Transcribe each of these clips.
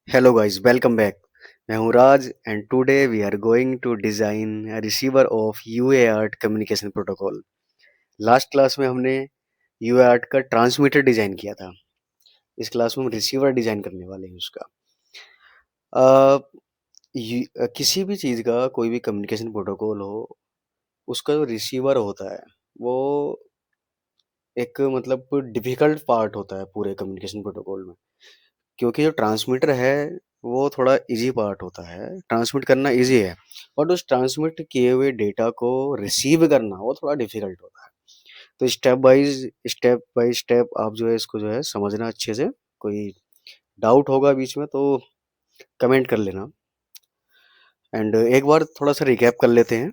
Hello guys, welcome back. मैं हूँ राज and today we are going to design a receiver of UART communication protocol. Last class में हमने UART का transmitter design किया था. इस क्लास में हम रिसीवर डिजाइन करने वाले हैं उसका. अ, किसी भी चीज़ का कोई भी कम्युनिकेशन प्रोटोकॉल हो, उसका जो रिसीवर होता है वो एक मतलब डिफिकल्ट पार्ट होता है पूरे कम्युनिकेशन प्रोटोकॉल में. क्योंकि जो ट्रांसमीटर है वो थोड़ा इजी पार्ट होता है, ट्रांसमिट करना इजी है, बट उस ट्रांसमिट किए हुए डेटा को रिसीव करना वो थोड़ा डिफिकल्ट होता है. तो स्टेप बाय स्टेप आप जो है इसको जो है समझना अच्छे से. कोई डाउट होगा बीच में तो कमेंट कर लेना. एंड एक बार थोड़ा सा रिकैप कर लेते हैं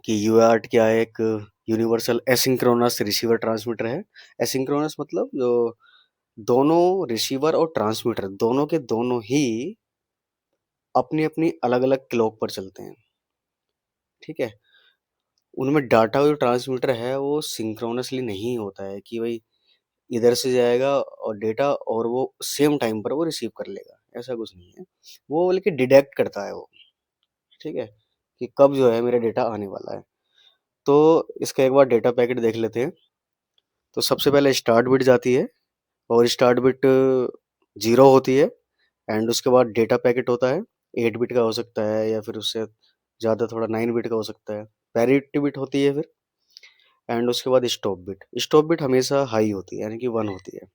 कि यूआरट क्या है. एक यूनिवर्सल एसिंक्रोनस रिसीवर ट्रांसमीटर है. एसिंक्रोनस मतलब जो दोनों रिसीवर और ट्रांसमीटर दोनों के दोनों ही अपनी अपनी अलग अलग क्लॉक पर चलते हैं. ठीक है. उनमें डाटा जो ट्रांसमीटर है वो सिंक्रोनसली नहीं होता है कि भाई इधर से जाएगा और डेटा और वो सेम टाइम पर वो रिसीव कर लेगा. ऐसा कुछ नहीं है. वो बल्कि डिटेक्ट करता है वो. ठीक है. कि कब जो है मेरा डेटा आने वाला है. तो इसका एक बार डेटा पैकेट देख लेते हैं. तो सबसे पहले स्टार्ट बिट जाती है और स्टार्ट बिट 0 होती है. एंड उसके बाद डेटा पैकेट होता है. 8 बिट का हो सकता है या फिर उससे ज़्यादा थोड़ा 9 बिट का हो सकता है. पैरिटी बिट होती है फिर. एंड उसके बाद स्टॉप बिट हमेशा हाई होती है यानी कि 1 होती है.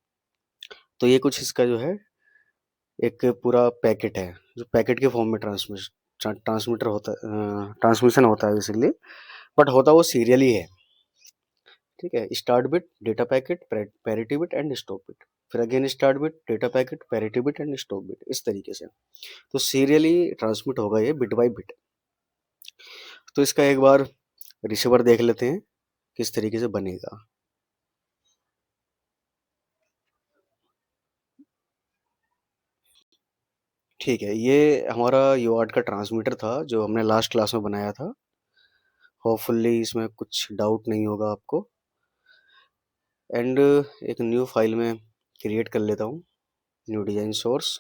तो ये कुछ इसका जो है एक पूरा पैकेट है जो पैकेट के फॉर्म में ट्रांसमीटर होता है, ट्रांसमिशन होता है बेसिकली. बट होता वो सीरियली है. ठीक है. Start bit, data packet, parity bit and stop bit. फिर again start bit, data packet, parity bit and stop bit, इस तरीके से. तो सीरियली ट्रांसमिट होगा ये बिट बाय बिट. तो इसका एक बार रिसीवर देख लेते हैं किस तरीके से बनेगा. ठीक है. ये हमारा यूआर्ट का ट्रांसमीटर था जो हमने लास्ट क्लास में बनाया था. होपफुली इसमें कुछ डाउट नहीं होगा आपको. एंड एक न्यू फाइल में क्रिएट कर लेता हूँ. New design source,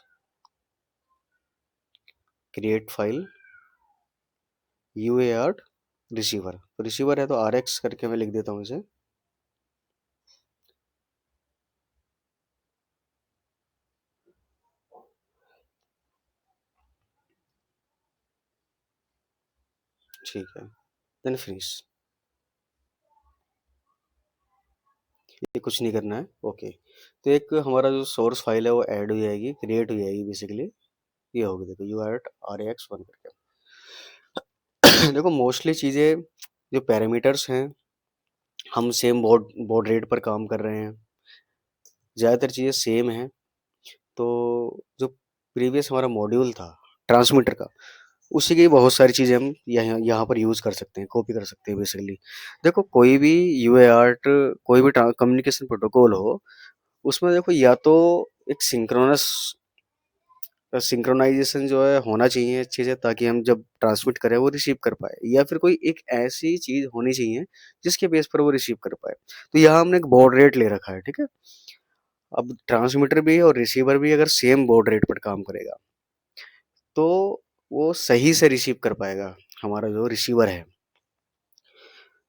create file, UART receiver. तो रिसीवर है तो RX करके मैं लिख देता हूँ इसे. ठीक है. Then finish. ये कुछ नहीं करना है. ओके. तो एक हमारा जो सोर्स फाइल है वो ऐड हो जाएगी, क्रिएट हो जाएगी बेसिकली. ये होगी देखो UART RX1 करके. देखो मोस्टली चीज़ें जो पैरामीटर्स हैं हम सेम बोर्ड रेट पर काम कर रहे हैं. ज़्यादातर चीज़ें सेम हैं. तो जो प्रीवियस हमारा मॉड्यूल था ट्रांसमीटर का, उसी की बहुत सारी चीज़ें हम यहाँ यहाँ पर यूज़ कर सकते हैं, कॉपी कर सकते हैं बेसिकली. देखो कोई भी यूएआर्ट, कोई भी कम्युनिकेशन प्रोटोकॉल हो, उसमें देखो या तो एक सिंक्रोनाइजेशन जो है होना चाहिए अच्छे से ताकि हम जब ट्रांसमिट करें वो रिसीव कर पाए, या फिर कोई एक ऐसी चीज़ होनी चाहिए जिसके बेस पर वो रिसीव कर पाए. तो यहाँ हमने एक बॉड रेट ले रखा है. ठीक है. अब ट्रांसमीटर भी और रिसीवर भी अगर सेम बॉड रेट पर काम करेगा तो वो सही से रिसीव कर पाएगा हमारा जो रिसीवर है.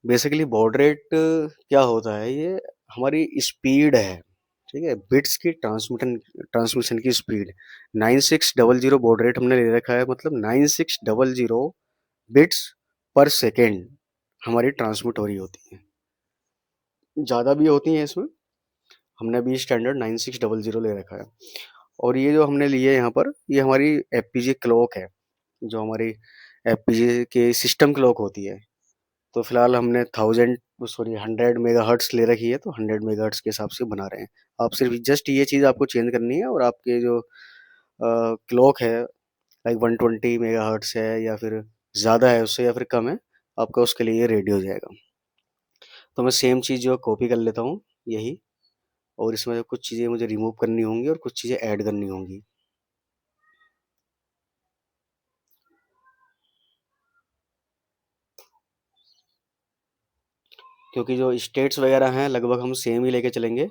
बेसिकली बॉड रेट क्या होता है, ये हमारी स्पीड है. ठीक है. बिट्स की ट्रांसमिशन की स्पीड. 9600 बॉड रेट हमने ले रखा है, मतलब 9600 बिट्स पर सेकेंड हमारी ट्रांसमिट हो रही होती है. ज़्यादा भी होती हैं इसमें. हमने अभी स्टैंडर्ड 9600 ले रखा है. और ये जो हमने लिए यहाँ पर, ये हमारी एफ क्लॉक है जो हमारी एफ के सिस्टम क्लॉक होती है. तो फिलहाल हमने 100 ले रखी है, तो 100 मेगाहर्ट्ज के हिसाब से बना रहे हैं. आप सिर्फ जस्ट ये चीज़ आपको चेंज करनी है और आपके जो क्लॉक है लाइक 120 मेगाहर्ट्ज है या फिर ज़्यादा है उससे या फिर कम है, आपका उसके लिए ये रेडी हो जाएगा. तो मैं सेम चीज़ जो कॉपी कर लेता हूँ यही. और इसमें कुछ चीज़ें मुझे रिमूव करनी होंगी और कुछ चीज़ें ऐड करनी होंगी. क्योंकि जो स्टेट्स वगैरह हैं लगभग हम सेम ही लेके चलेंगे.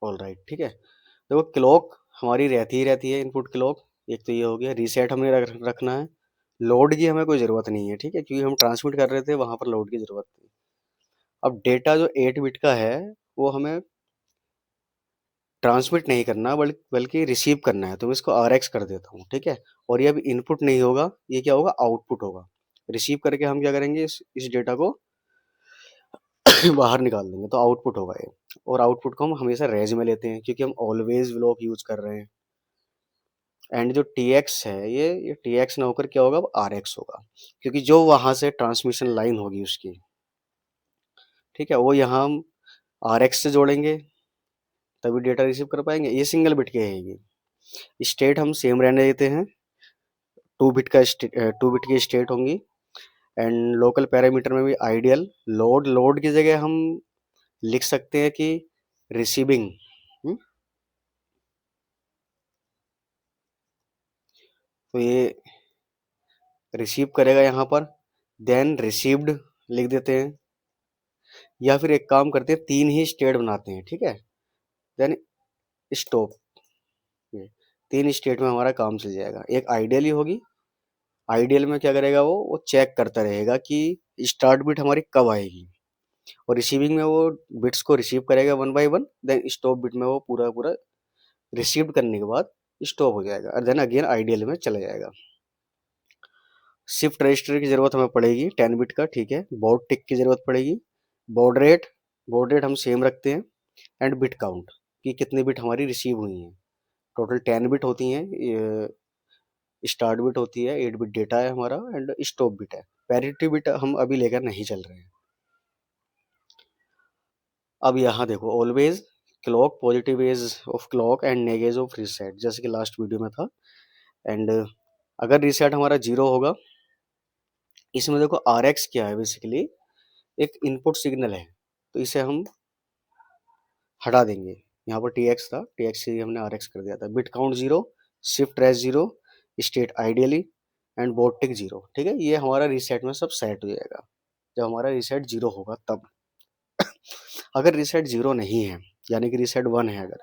ऑल राइट, ठीक है। देखो क्लॉक हमारी रहती ही रहती है, इनपुट क्लॉक। एक तो ये हो गया, रीसेट हमें रखना है। लोड की हमें कोई ज़रूरत नहीं है, ठीक है, क्योंकि हम ट्रांसमिट कर रहे थे वहाँ पर लोड की ज़रूरत थी। अब डेटा जो 8 बिट का है वो हमें ट्रांसमिट नहीं करना बल्कि रिसीव करना है, तो मैं इसको आर एक्स कर देता हूँ, ठीक है। और ये अब इनपुट नहीं होगा, ये क्या होगा, आउटपुट होगा। रिसीव करके हम क्या करेंगे, इस डेटा को बाहर निकाल देंगे, तो आउटपुट होगा ये। और आउटपुट को हम हमेशा रेज में लेते हैं क्योंकि हम ऑलवेज ब्लॉक यूज कर रहे हैं। एंड जो टी एक्स है, ये टी एक्स ना होकर क्या होगा, अब आर एक्स होगा, क्योंकि जो वहां से ट्रांसमिशन लाइन होगी उसकी, ठीक है, वो यहाँ हम आर एक्स से जोड़ेंगे, तभी डेटा रिसीव कर पाएंगे। ये सिंगल बिट की रहेगी। स्टेट हम सेम रहने देते हैं, 2 बिट की स्टेट होंगी। एंड लोकल पैरामीटर में भी आइडियल लोड की जगह हम लिख सकते हैं कि रिसीविंग। तो ये रिसीव करेगा यहाँ पर, देन रिसीव्ड लिख देते हैं। या फिर एक काम करते हैं, 3 ही स्टेट बनाते हैं, ठीक है। देन स्टॉप, ये 3 स्टेट में हमारा काम चल जाएगा। एक आइडियल ही होगी। आइडियल में क्या करेगा, वो चेक करता रहेगा कि स्टार्ट बिट हमारी कब आएगी। और रिसीविंग में वो बिट्स को रिसीव करेगा one by one. Then stop bit में वो पूरा पूरा रिसीव करने के बाद स्टॉप हो जाएगा, और देन अगेन आइडियल में चला जाएगा। शिफ्ट रजिस्टर की जरूरत हमें पड़ेगी 10 बिट का, ठीक है। बॉड टिक की जरूरत पड़ेगी। बॉड रेट, बॉड रेट हम सेम रखते हैं। एंड बिट काउंट, कि कितनी बिट हमारी रिसीव हुई हैं। टोटल 10 बिट होती हैं। स्टार्ट बिट होती है, 8 बिट डेटा है हमारा, एंड स्टॉप बिट है। पैरिटी बिट हम अभी लेकर नहीं चल रहे हैं। अब यहाँ देखो, always clock positive edge of clock and negedge of reset, जैसे कि लास्ट वीडियो में था। एंड अगर रीसेट हमारा 0 होगा, इसमें देखो आर एक्स क्या है, बेसिकली एक इनपुट सिग्नल है, तो इसे हम हटा देंगे। यहाँ पर टी एक्स था, टी एक्स से हमने आर एक्स कर दिया था। बिट काउंट 0, शिफ्ट रेस 0, स्टेट आइडियली, एंड बोटिक 0, ठीक है। ये हमारा रीसेट में सब सेट हो जाएगा जब हमारा रीसेट 0 होगा तब। अगर रीसेट 0 नहीं है, यानी कि रीसेट 1 है अगर,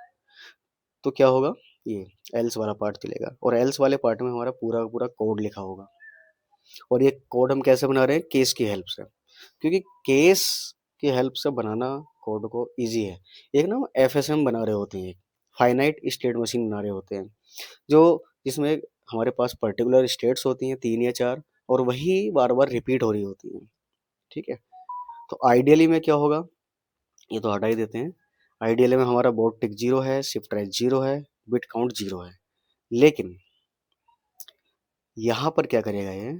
तो क्या होगा, ये एल्स वाला पार्ट चलेगा। और एल्स वाले पार्ट में हमारा पूरा पूरा कोड लिखा होगा। और ये कोड हम कैसे बना रहे हैं, केस की हेल्प से, क्योंकि केस की हेल्प से बनाना कोड को इजी है। एक ना एफएसएम बना रहे होते हैं, फाइनाइट स्टेट मशीन बना रहे होते हैं, जो जिसमें हमारे पास पर्टिकुलर स्टेट्स होती हैं 3 या 4, और वही बार बार रिपीट हो रही होती हैं, ठीक है। तो आइडियली में क्या होगा, ये तो हटा ही देते हैं। आइडियली में हमारा बोर्ड टिक 0 है, शिफ्ट राइट 0 है, बिट काउंट 0 है। लेकिन यहाँ पर क्या करेगा ये,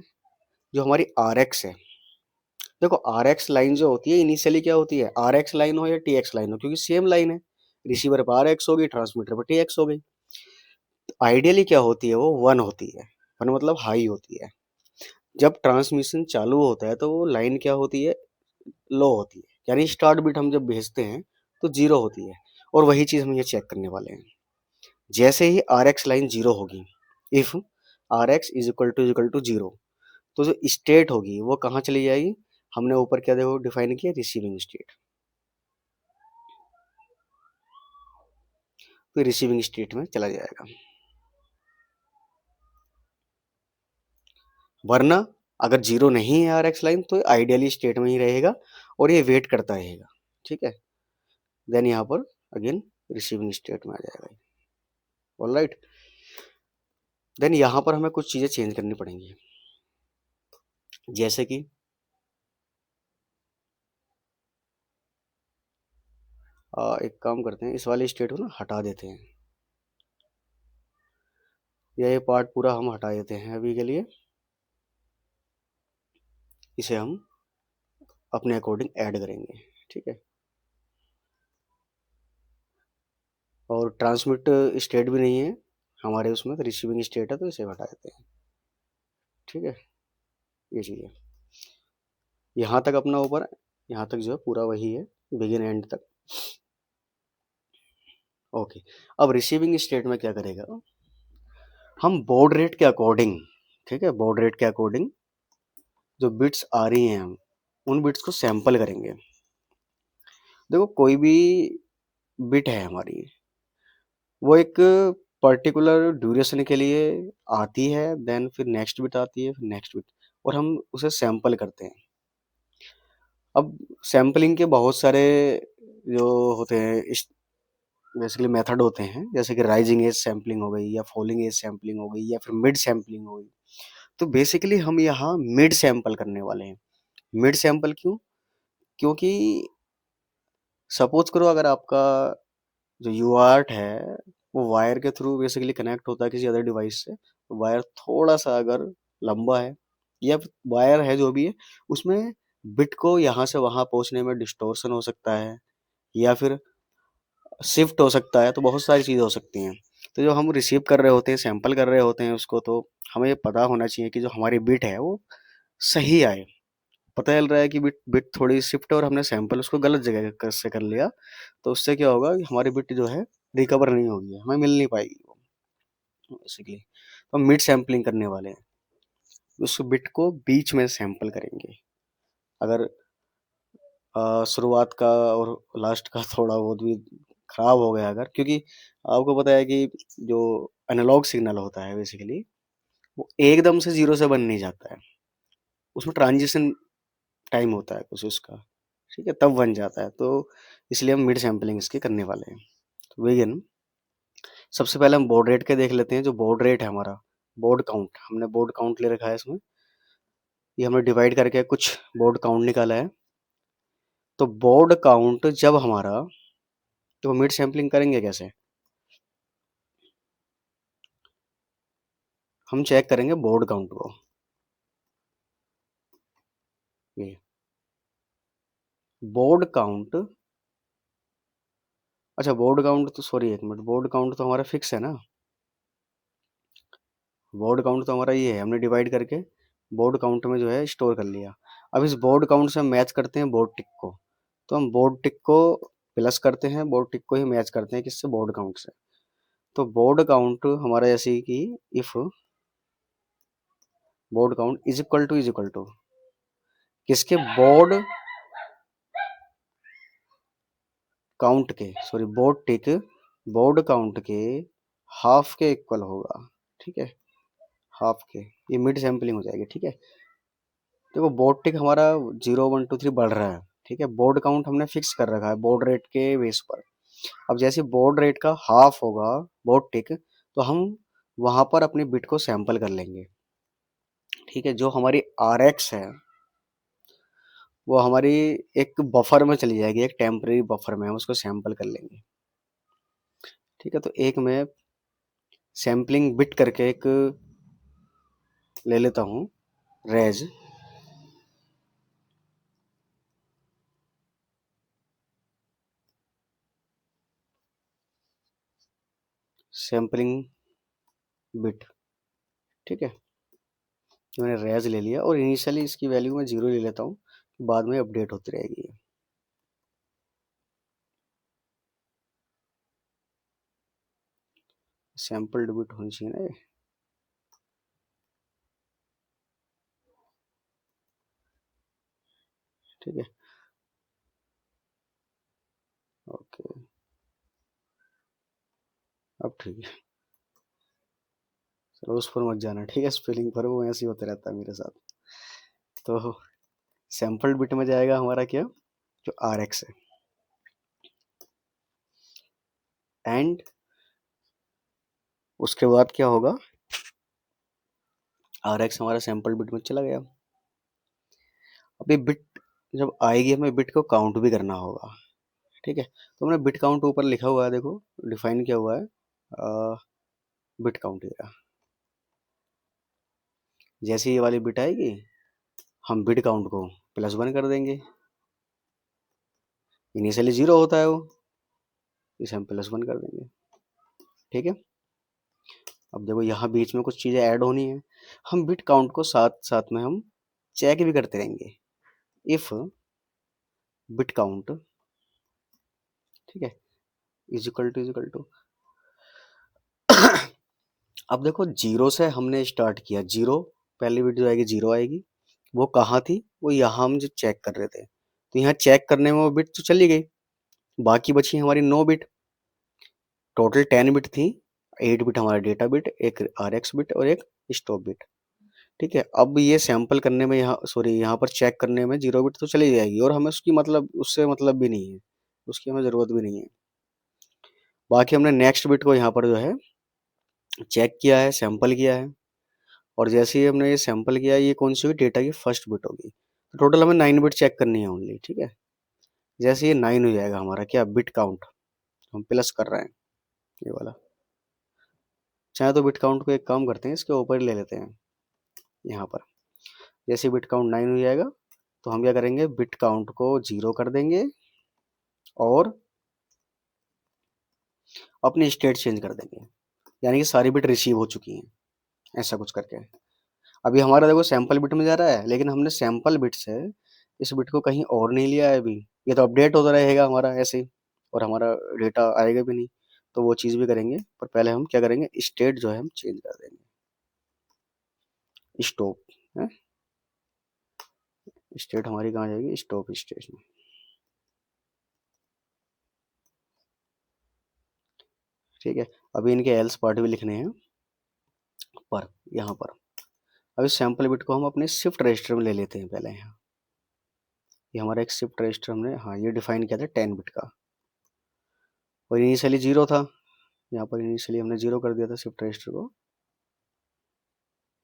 जो हमारी आर एक्स है, देखो आर एक्स लाइन जो होती है इनिशियली क्या होती है, आर एक्स लाइन हो या टी एक्स लाइन हो, क्योंकि सेम लाइन है। रिसीवर पर आर एक्स होगी, ट्रांसमीटर पर टी एक्स हो गई। आइडियली क्या होती है, वो 1 होती है। 1 मतलब हाई होती है। जब ट्रांसमिशन चालू होता है तो वो लाइन क्या होती है, लो होती है, यानी स्टार्ट बिट हम जब भेजते हैं तो 0 होती है। और वही चीज हम ये चेक करने वाले हैं। जैसे ही आर एक्स लाइन 0 होगी, if R X is equal to 0, तो जो स्टेट होगी वो कहाँ चली जाएगी, हमने ऊपर क्या देखो डिफाइन किया, रिसीविंग स्टेट। तो रिसीविंग स्टेट में चला जाएगा। वरना अगर 0 नहीं है आर एक्स लाइन, तो आइडियली स्टेट में ही रहेगा और ये वेट करता रहेगा, ठीक है। देन यहाँ पर अगेन रिसीविंग स्टेट में आ जाएगा। ऑलराइट। देन यहाँ पर हमें कुछ चीज़ें चेंज करनी पड़ेंगी, जैसे कि एक काम करते हैं, इस वाले स्टेट को ना हटा देते हैं, या ये पार्ट पूरा हम हटा देते हैं अभी के लिए। इसे हम अपने अकॉर्डिंग ऐड करेंगे, ठीक है। और ट्रांसमिट स्टेट भी नहीं है हमारे उसमें, तो रिसीविंग स्टेट है, तो इसे हटा देते हैं, ठीक है। ये चीज़ है। यहाँ तक अपना ऊपर, यहाँ तक जो है पूरा वही है, बिगिन एंड तक। ओके। अब रिसीविंग स्टेट में क्या करेगा, हम बॉड रेट के अकॉर्डिंग, ठीक है, बॉड रेट के अकॉर्डिंग जो बिट्स आ रही हैं हम उन बिट्स को सैंपल करेंगे। देखो कोई भी बिट है हमारी, वो एक पर्टिकुलर ड्यूरेशन के लिए आती है, देन फिर नेक्स्ट बिट आती है, फिर नेक्स्ट बिट, और हम उसे सैंपल करते हैं। अब सैंपलिंग के बहुत सारे जो होते हैं इस बेसिकली मेथड होते हैं, जैसे कि राइजिंग एज सैंपलिंग हो गई, या फॉलिंग एज सैंपलिंग हो गई, या फिर मिड सैंपलिंग हो गई। तो बेसिकली हम यहाँ मिड सैंपल करने वाले हैं। मिड सैंपल क्यों? क्योंकि सपोज करो अगर आपका जो यूआर्ट है वो वायर के थ्रू बेसिकली कनेक्ट होता है किसी अदर डिवाइस से, तो वायर थोड़ा सा अगर लंबा है, या वायर है जो भी है, उसमें बिट को यहाँ से वहाँ पहुँचने में डिस्टोर्शन हो सकता है, या फिर शिफ्ट हो सकता है, तो बहुत सारी चीज़ें हो सकती हैं। तो जो हम रिसीव कर रहे होते हैं, सैंपल कर रहे होते हैं उसको, तो हमें ये पता होना चाहिए कि जो हमारी बिट है वो सही आए। पता चल रहा है कि बिट बिट थोड़ी शिफ्ट है और हमने सैंपल उसको गलत जगह से कर लिया, तो उससे क्या होगा कि हमारी बिट जो है रिकवर नहीं होगी, हमें मिल नहीं पाएगी वो बेसिकली। तो हम मिड सैंपलिंग करने वाले हैं, उस बिट को बीच में सैंपल करेंगे। अगर शुरुआत का और लास्ट का थोड़ा बहुत भी खराब हो गया अगर, क्योंकि आपको पता है कि जो एनालॉग सिग्नल होता है बेसिकली, वो एकदम से जीरो से बन नहीं जाता है, उसमें ट्रांजिशन टाइम होता है कुछ उसका, ठीक है, तब बन जाता है। तो इसलिए हम मिड सैंपलिंग इसकी करने वाले हैं। तो begin, सबसे पहले हम बोर्ड रेट के देख लेते हैं। जो बोर्ड रेट है हमारा, बोर्ड काउंट, हमने बोर्ड काउंट ले रखा है इसमें, ये हमने डिवाइड करके कुछ बोर्ड काउंट निकाला है। तो बोर्ड काउंट जब हमारा, तो मिड सैंपलिंग करेंगे कैसे, हम चेक करेंगे बोर्ड काउंट को। ये बोर्ड काउंट, अच्छा बोर्ड काउंट तो सॉरी एक मिनट, बोर्ड काउंट तो हमारा फिक्स है ना, बोर्ड काउंट तो हमारा ये है, हमने डिवाइड करके बोर्ड काउंट में जो है स्टोर कर लिया। अब इस बोर्ड काउंट से हम मैच करते हैं बोर्ड टिक को, तो हम बोर्ड टिक को प्लस करते हैं, बोर्ड टिक को ही मैच करते हैं किससे, बोर्ड काउंट से। तो बोर्ड काउंट हमारा जैसे कि if baud count is equal to किसके, बोर्ड काउंट के, sorry baud tick baud count के हाफ के इक्वल होगा, ठीक है, हाफ के, ये मिड सैंपलिंग हो जाएगी, ठीक है। देखो बोर्ड टिक हमारा 0 1 2 3 बढ़ रहा है, ठीक है, बोर्ड काउंट हमने फिक्स कर रखा है बोर्ड रेट के बेस पर। अब जैसे बोर्ड रेट का हाफ होगा बोर्ड टिक, तो हम वहां पर अपनी बिट को सैंपल कर लेंगे, ठीक है। जो हमारी आर एक्स है वो हमारी एक बफर में चली जाएगी, एक टेम्परेरी बफर में हम उसको सैंपल कर लेंगे, ठीक है। तो एक मैं सैम्पलिंग बिट करके एक ले लेता हूँ, रेज सैम्पलिंग बिट, ठीक है। मैंने रेज ले लिया और इनिशियली इसकी वैल्यू मैं 0 ले लेता हूँ, बाद में अपडेट होती रहेगी। सैंपल बिट होनी चाहिए ना ये, ठीक है, ओके। अब ठीक है, चलो उस पर मत जाना, ठीक है, स्पेलिंग पर वो ऐसे ही होता रहता है मेरे साथ। तो सैंपल बिट में जाएगा हमारा क्या, जो आर एक्स है, एंड उसके बाद क्या होगा, आर एक्स हमारा सैंपल बिट में चला गया। अब ये बिट जब आएगी हमें बिट को काउंट भी करना होगा, ठीक है। तो हमने बिट काउंट ऊपर लिखा हुआ है, देखो डिफाइन किया हुआ है, बिट काउंट एरिया। जैसे ये वाली बिट आएगी हम बिट काउंट को +1 कर देंगे, इनिशियली 0 होता है वो, इसे हम +1 कर देंगे, ठीक है। अब देखो यहाँ बीच में कुछ चीज़ें ऐड होनी है, हम बिट काउंट को साथ साथ में हम चेक भी करते रहेंगे। इफ बिट काउंट, ठीक है, इज इक्वल टू अब देखो 0 से हमने स्टार्ट किया, 0 पहली बिट जो आएगी 0 आएगी, वो कहाँ थी, वो यहाँ हम जो चेक कर रहे थे, तो यहाँ चेक करने में वो बिट तो चली गई, बाकी बची हमारी 9 बिट। टोटल 10 बिट थी। 8 बिट हमारा डेटा बिट, एक RX बिट और एक स्टॉप बिट। ठीक है, अब ये सैंपल करने में, यहाँ सॉरी यहाँ पर चेक करने में 0 बिट तो चली जाएगी, और हमें उसकी मतलब उससे मतलब भी नहीं है, उसकी हमें ज़रूरत भी नहीं है। बाकी हमने नेक्स्ट बिट को यहाँ पर जो है चेक किया है, सैंपल किया है, और जैसे ही हमने ये सैंपल किया, ये कौन सी हुई, डेटा की फर्स्ट बिट होगी। तो टोटल हमें 9 बिट चेक करनी है ओनली। ठीक है, जैसे ये 9 हो जाएगा हमारा क्या, बिट काउंट, हम प्लस कर रहे हैं ये वाला। चाहे तो बिट काउंट को एक काम करते हैं, इसके ऊपर ही ले लेते हैं यहाँ पर। जैसे बिट काउंट 9 हो जाएगा, तो हम क्या करेंगे, बिट काउंट को 0 कर देंगे और अपनी स्टेट चेंज कर देंगे, यानी कि सारी बिट रिसीव हो चुकी हैं, ऐसा कुछ करके। अभी हमारा देखो सैंपल बिट में जा रहा है, लेकिन हमने सैंपल बिट से इस बिट को कहीं और नहीं लिया है अभी। ये तो अपडेट होता रहेगा हमारा ऐसे ही, और हमारा डेटा आएगा भी नहीं। तो वो चीज़ भी करेंगे, पर पहले हम क्या करेंगे, स्टेट जो है हम चेंज कर देंगे। स्टॉप है, स्टेट हमारी कहाँ जाएगी, स्टॉप स्टेट में। ठीक है, अभी इनके एल्स पार्ट भी लिखने हैं, पर यहाँ पर अभी सैंपल बिट को हम अपने शिफ्ट रजिस्टर में ले लेते हैं पहले यहाँ। ये हमारा एक शिफ्ट रजिस्टर हमने, हाँ, ये डिफाइन किया था 10 बिट का, और इनिशियली 0 था। यहाँ पर इनिशियली हमने 0 कर दिया था शिफ्ट रजिस्टर को।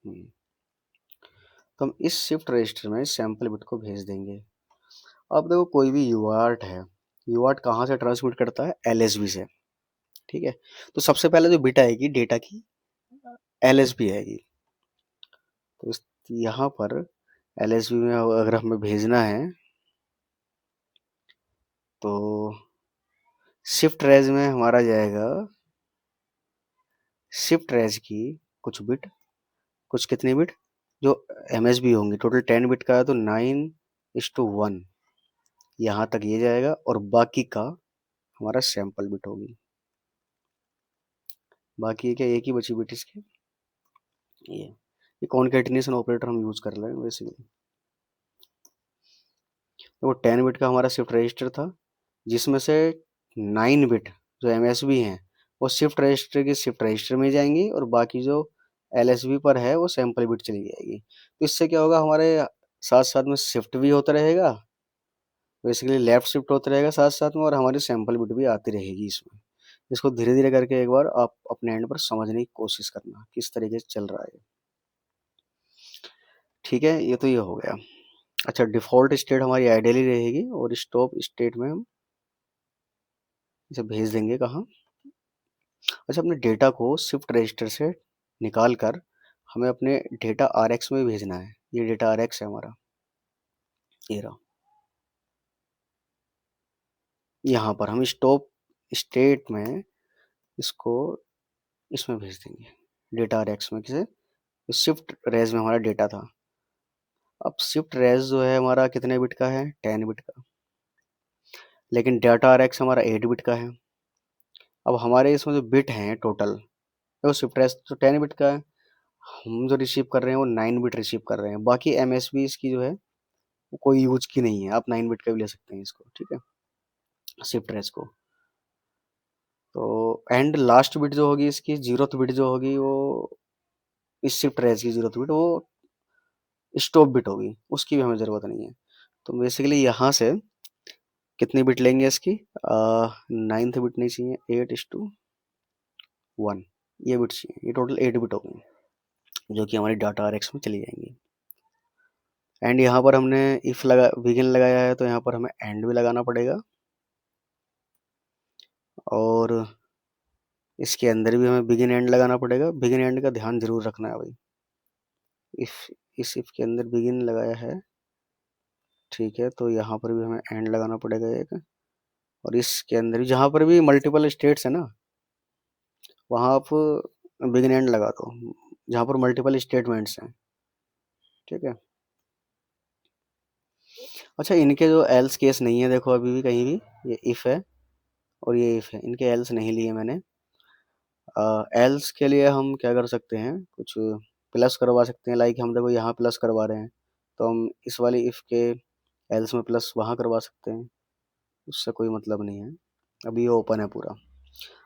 हम्म, तो हम इस शिफ्ट रजिस्टर में सैंपल बिट को भेज देंगे। अब देखो, कोई भी यूआर्ट है, यूआर्ट कहाँ से ट्रांसमिट करता है, एलएसबी से। ठीक है, तो सबसे पहले जो बिट आएगी डेटा की, एलएसबी आएगी। तो यहाँ पर एलएसबी में अगर हमें भेजना है, तो शिफ्ट रेज में हमारा जाएगा, शिफ्ट रेज की कुछ बिट, कुछ कितनी बिट, जो एमएसबी होंगी, टोटल 10 बिट का है, तो 9:1 यहाँ तक ये जाएगा, और बाकी का हमारा सैंपल बिट होगी। बाकी ये क्या, एक ही बची बिट इसकी, ये कॉन्केटिनेशन ऑपरेटर हम यूज कर रहे हैं बेसिकली। तो वो 10 बिट का हमारा शिफ्ट रजिस्टर था, जिसमें से 9 बिट जो एमएसबी हैं वो शिफ्ट रजिस्टर की शिफ्ट रजिस्टर में जाएंगी, और बाकी जो एलएसबी पर है वो सैंपल बिट चली जाएगी। तो इससे क्या होगा, हमारे साथ साथ में शिफ्ट भी होता रहेगा, बेसिकली लेफ्ट शिफ्ट होता रहेगा साथ साथ में, और हमारी सैंपल बिट भी आती रहेगी इसमें। इसको धीरे धीरे करके एक बार आप अपने एंड पर समझने की कोशिश करना किस तरीके से चल रहा है। ठीक है, ये तो ये हो गया। अच्छा, डिफ़ॉल्ट स्टेट हमारी आइडियली रहेगी, और स्टॉप स्टेट में हम इसे भेज देंगे कहाँ। अच्छा, अपने डेटा को शिफ्ट रजिस्टर से निकाल कर हमें अपने डेटा RX में भेजना है। ये डेटा RX है हमारा, ये रहा। यहाँ पर हम स्टॉप स्टेट में इसको इसमें भेज देंगे, डेटा RX में। किसे, शिफ्ट रेज में हमारा डेटा था। अब शिफ्ट रेज जो है हमारा कितने बिट का है, 10 बिट का, लेकिन डेटा RX हमारा 8 बिट का है। अब हमारे इसमें जो बिट हैं टोटल, तो शिफ्ट रेज तो 10 बिट का है, हम जो रिसीव कर रहे हैं वो 9 बिट रिसीव कर रहे हैं। बाकी एमएसबी इसकी जो है वो कोई यूज की नहीं है, आप 9 बिट का भी ले सकते हैं इसको। ठीक है, शिफ्ट रेज को। तो एंड लास्ट बिट जो होगी इसकी, जीरोथ बिट जो होगी, वो इस शिफ्ट रेज की जीरोथ बिट वो स्टॉप बिट होगी, उसकी भी हमें ज़रूरत नहीं है। तो बेसिकली यहाँ से कितनी बिट लेंगे इसकी, 9th बिट नहीं चाहिए, 8:1 ये बिट चाहिए। ये टोटल 8 बिट हो गई, जो कि हमारी डाटा RX में चली जाएंगी। एंड यहाँ पर हमने इफ लगा बिगिन लगाया है, तो यहाँ पर हमें एंड भी लगाना पड़ेगा, और इसके अंदर भी हमें बिगिन एंड लगाना पड़ेगा। बिगिन एंड का ध्यान जरूर रखना है भाई। इफ इस इफ के अंदर बिगिन लगाया है, ठीक है, तो यहाँ पर भी हमें एंड लगाना पड़ेगा एक। और इसके अंदर भी, जहाँ पर भी मल्टीपल स्टेट्स है ना, वहाँ आप बिगिन एंड लगा दो, जहाँ पर मल्टीपल स्टेटमेंट्स हैं। ठीक है, अच्छा, इनके जो एल्स केस नहीं है देखो अभी भी कहीं भी, ये इफ है और ये इफ है, इनके एल्स नहीं लिए मैंने। एल्स के लिए हम क्या कर सकते हैं, कुछ प्लस करवा सकते हैं। लाइक हम देखो यहाँ प्लस करवा रहे हैं, तो हम इस वाली इफ के एल्स में प्लस वहाँ करवा सकते हैं। उससे कोई मतलब नहीं है, अभी ये ओपन है पूरा।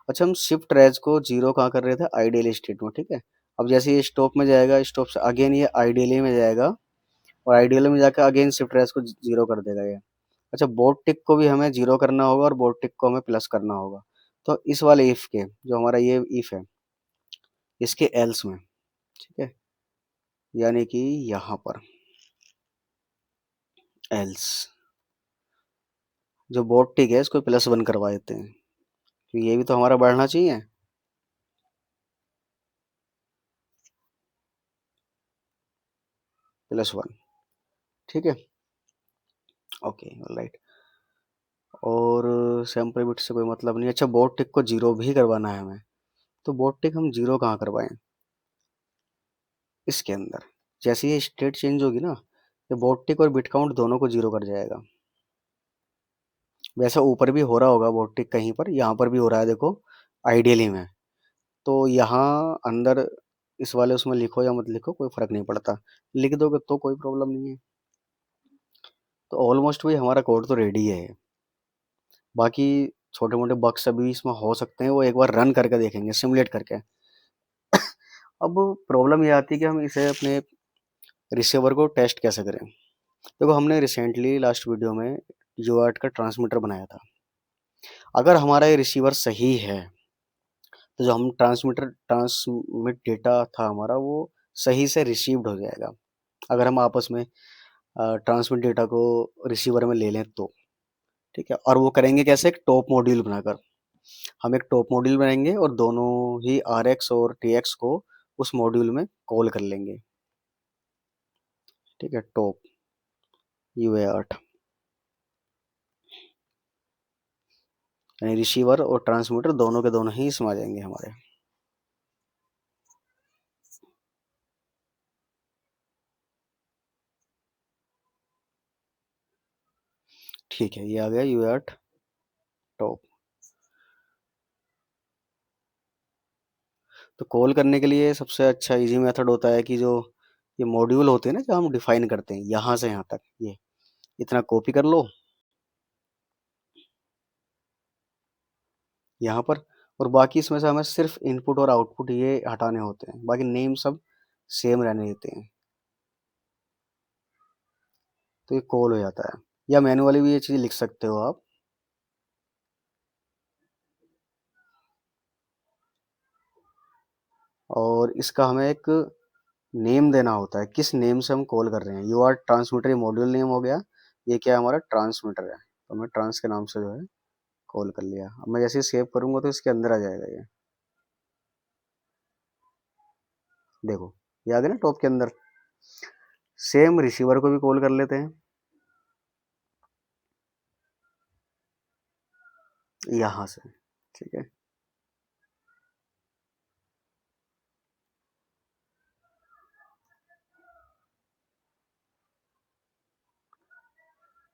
अच्छा, हम शिफ्ट रेज को जीरो कहाँ कर रहे थे, आइडियल स्टेट में, ठीक है। अब जैसे ये स्टॉप में जाएगा, स्टॉप से अगेन ये आइडियली में जाएगा, और आइडियल में जाकर अगेन शिफ्ट रेज को जीरो कर देगा ये। अच्छा, बोर्ड टिक को भी हमें जीरो करना होगा और बोर्ड टिक को हमें प्लस करना होगा। तो इस वाले इफ के, जो हमारा ये इफ है, इसके एल्स में, ठीक है, यानी कि यहाँ पर एल्स, जो बोर्ड टिक है इसको +1 करवा देते हैं, तो ये भी तो हमारा बढ़ना चाहिए। +1, ठीक है, ओके, ऑलराइट। और सैम्पल बिट से कोई मतलब नहीं। अच्छा, बोर्ड टिक को जीरो भी करवाना है हमें, तो बोर्ड टिक हम जीरो कहाँ करवाएं, इसके अंदर। जैसे ये स्टेट चेंज होगी ना, ये बोर्ड टिक और बिट काउंट दोनों को जीरो कर जाएगा। वैसे ऊपर भी हो रहा होगा बोर्ड टिक कहीं पर, यहाँ पर भी हो रहा है देखो, आइडियली में। तो यहाँ अंदर इस वाले उसमें लिखो या मत लिखो, कोई फर्क नहीं पड़ता, लिख दोगे तो कोई प्रॉब्लम नहीं है। तो ऑलमोस्ट भाई हमारा कोड तो रेडी है। बाकी छोटे मोटे बग्स अभी इसमें हो सकते हैं, वो एक बार रन करके देखेंगे, सिमुलेट करके। अब प्रॉब्लम ये आती है कि हम इसे अपने रिसीवर को टेस्ट कैसे करें। देखो, हमने रिसेंटली लास्ट वीडियो में यूआर्ट का ट्रांसमीटर बनाया था। अगर हमारा ये रिसीवर सही है, तो जो हम ट्रांसमिट डेटा था हमारा, वो सही से रिसीव्ड हो जाएगा। अगर हम आपस में ट्रांसमिट डेटा को रिसीवर में ले लें तो, ठीक है। और वो करेंगे कैसे, एक टॉप मॉड्यूल बनाकर। हम एक टॉप मॉड्यूल बनाएंगे और दोनों ही RX और TX को उस मॉड्यूल में कॉल कर लेंगे, ठीक है। टॉप UA8, यानी रिसीवर और ट्रांसमीटर दोनों के दोनों ही इसमें आ जाएंगे हमारे। ठीक है, ये आ गया UA8 टॉप। तो कॉल करने के लिए सबसे अच्छा इजी मेथड होता है कि जो ये मॉड्यूल होते हैं ना, जो हम डिफाइन करते हैं, यहाँ से यहाँ तक, ये इतना कॉपी कर लो यहाँ पर, और बाकी इसमें से हमें सिर्फ इनपुट और आउटपुट ये हटाने होते हैं, बाकी नेम सब सेम रहने देते हैं। तो ये कॉल हो जाता है, या मैनुअली भी ये चीज़ लिख सकते हो आप। और इसका हमें एक नेम देना होता है, किस नेम से हम कॉल कर रहे हैं। यू आर ट्रांसमीटर, ये मॉड्यूल नेम हो गया, ये क्या है, हमारा ट्रांसमीटर है, तो मैं ट्रांस के नाम से जो है कॉल कर लिया। अब मैं जैसे सेव करूंगा तो इसके अंदर आ जाएगा ये, देखो, ये आ गया ना टॉप के अंदर। सेम रिसीवर को भी कॉल कर लेते हैं यहाँ से, ठीक है।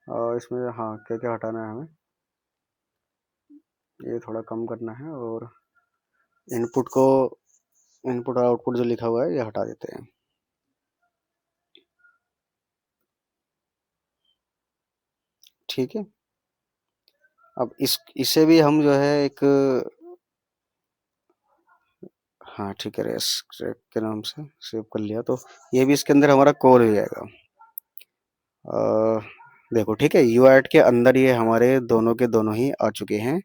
और इसमें हाँ, क्या क्या हटाना है हमें, ये थोड़ा कम करना है, और इनपुट को, इनपुट और आउटपुट जो लिखा हुआ है ये हटा देते हैं, ठीक है। अब इसे भी हम जो है एक, हाँ ठीक है, रेस के नाम से सेव कर लिया, तो ये भी इसके अंदर हमारा कॉल हो जाएगा। अ, देखो, ठीक है, यूआर्ट के अंदर ये हमारे दोनों के दोनों ही आ चुके हैं।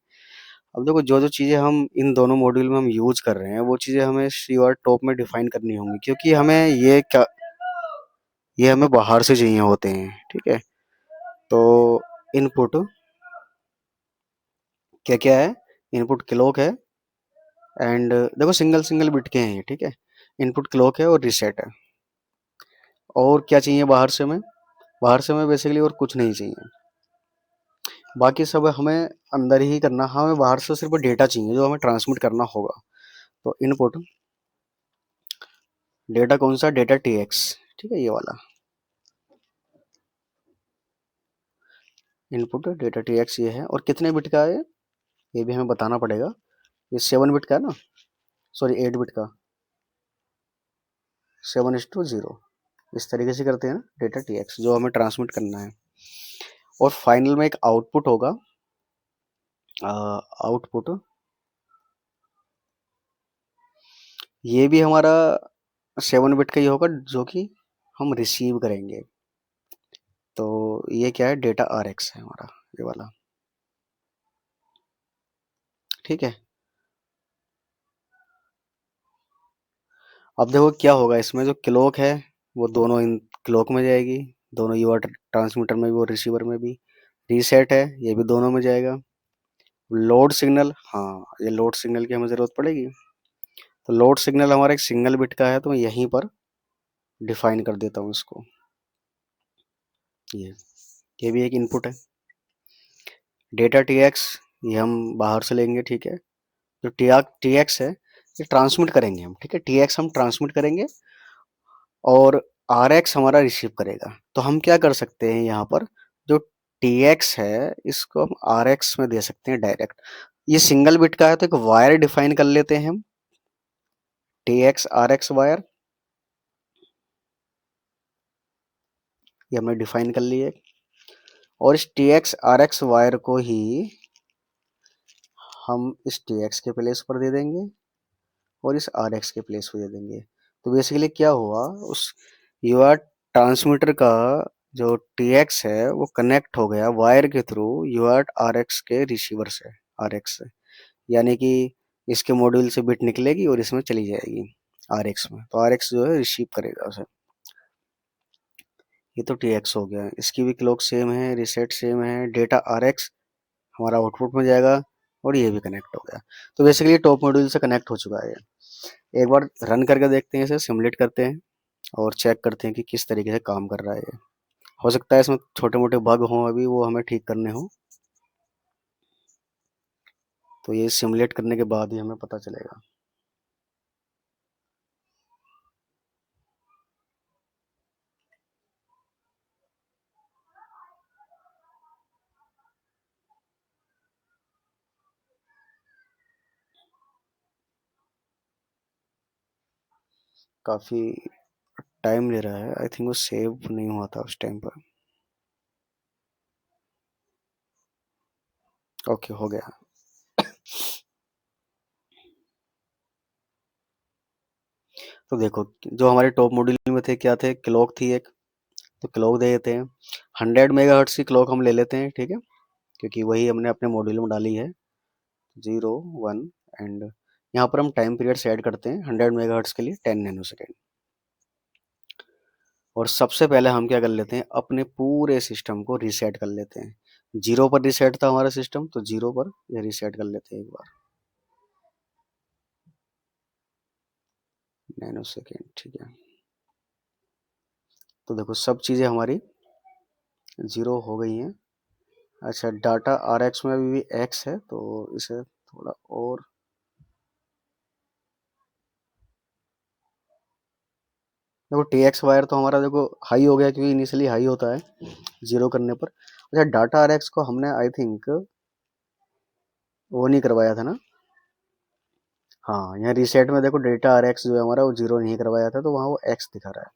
अब देखो, जो जो चीज़ें हम इन दोनों मॉड्यूल में हम यूज कर रहे हैं, वो चीज़ें हमें यूआर्ट टॉप में डिफाइन करनी होंगी, क्योंकि हमें ये हमें बाहर से चाहिए होते हैं, ठीक है। तो इनपुट क्या क्या है, इनपुट क्लॉक है, एंड देखो सिंगल सिंगल बिट के हैं ये, ठीक है। इनपुट क्लॉक है और रीसेट है। और क्या चाहिए बाहर से हमें, बाहर से हमें बेसिकली और कुछ नहीं चाहिए, बाकी सब हमें अंदर ही करना। हमें बाहर से सिर्फ डेटा चाहिए जो हमें ट्रांसमिट करना होगा। तो इनपुट डेटा कौन सा, डेटा TX, ठीक है, ये वाला इनपुट डेटा TX ये है। और कितने बिट का है ये भी हमें बताना पड़ेगा। ये 7 बिट का है ना, सॉरी 8 बिट का, 7:0, इस तरीके से करते हैं ना डेटा TX, जो हमें ट्रांसमिट करना है। और फाइनल में एक आउटपुट होगा, आउटपुट ये भी हमारा 7 बिट का ही होगा जो कि हम रिसीव करेंगे। तो ये क्या है, डेटा आर एक्स है हमारा, ये वाला। ठीक है। अब देखो क्या होगा, इसमें जो क्लॉक है वो दोनों इन क्लॉक में जाएगी, दोनों यूआर ट्रांसमीटर में भी और रिसीवर में भी। रीसेट है, ये भी दोनों में जाएगा। लोड सिग्नल, हाँ ये लोड सिग्नल की हमें ज़रूरत पड़ेगी। तो लोड सिग्नल हमारा एक सिंगल बिट का है, तो मैं यहीं पर डिफाइन कर देता हूँ इसको। ये ये भी एक इनपुट है। डेटा टी एक्स ये हम बाहर से लेंगे, ठीक है। जो टी एक्स है ये ट्रांसमिट करेंगे हम, ठीक है। टी एक्स हम ट्रांसमिट करेंगे और आर एक्स हमारा रिसीव करेगा। तो हम क्या कर सकते हैं यहाँ पर, जो टी एक्स है इसको हम आर एक्स में दे सकते हैं डायरेक्ट। ये सिंगल बिट का है तो एक वायर डिफाइन कर लेते हैं हम, T X R X wire, ये हमने डिफाइन कर लिए। और इस T X R X wire को ही हम इस टी एक्स के प्लेस पर दे देंगे और इस आर एक्स के प्लेस पर दे देंगे। तो बेसिकली क्या हुआ, उस यू आर ट्रांसमीटर का जो टी एक्स है वो कनेक्ट हो गया वायर के through U R R X के रिसीवर से, आर एक्स से। यानी कि इसके मॉड्यूल से बिट निकलेगी और इसमें चली जाएगी आर एक्स में, तो आर एक्स जो है रिसीव करेगा उसे। ये तो टी एक्स हो गया, इसकी भी क्लॉक सेम है, रिसेट सेम है, डेटा आर एक्स हमारा आउटपुट में जाएगा और ये भी कनेक्ट हो गया। तो बेसिकली टॉप मॉड्यूल से कनेक्ट हो चुका है ये। एक बार रन करके देखते हैं, इसे सिमुलेट करते हैं और चेक करते हैं कि किस तरीके से काम कर रहा है ये। हो सकता है इसमें छोटे मोटे बग हों अभी, वो हमें ठीक करने हों। तो ये सिमुलेट करने के बाद ही हमें पता चलेगा। काफ़ी टाइम ले रहा है, आई थिंक वो सेव नहीं हुआ था उस टाइम पर। ओके हो गया। तो देखो जो हमारे टॉप मॉड्यूल में थे क्या थे, क्लॉक थी एक, तो क्लॉक दे देते हैं। 100 मेगाहर्ट्ज की क्लॉक हम ले लेते हैं, ठीक है, क्योंकि वही हमने अपने मॉड्यूल में डाली है। 0 1 एंड यहाँ पर हम टाइम पीरियड ऐड करते हैं 100 मेगाहर्ट्ज के लिए 10 नैनोसेकेंड। और सबसे पहले हम क्या कर लेते हैं, अपने पूरे सिस्टम को रीसेट कर लेते हैं। 0 पर रीसेट था हमारा सिस्टम, तो 0 पर ये रीसेट कर लेते हैं एक बार, नैनोसेकेंड, ठीक है। तो देखो सब चीज़ें हमारी 0 हो गई हैं। अच्छा डाटा आर एक्स में अभी भी एक्स है, तो इसे थोड़ा और, देखो टी एक्स वायर तो हमारा देखो हाई हो गया क्योंकि इनिशियली हाई होता है 0 करने पर। अच्छा डाटा आर एक्स को हमने आई थिंक वो नहीं करवाया था ना। हाँ यहाँ रीसेट में देखो डेटा आर एक्स जो है हमारा वो 0 नहीं करवाया था, तो वहाँ वो एक्स दिखा रहा है।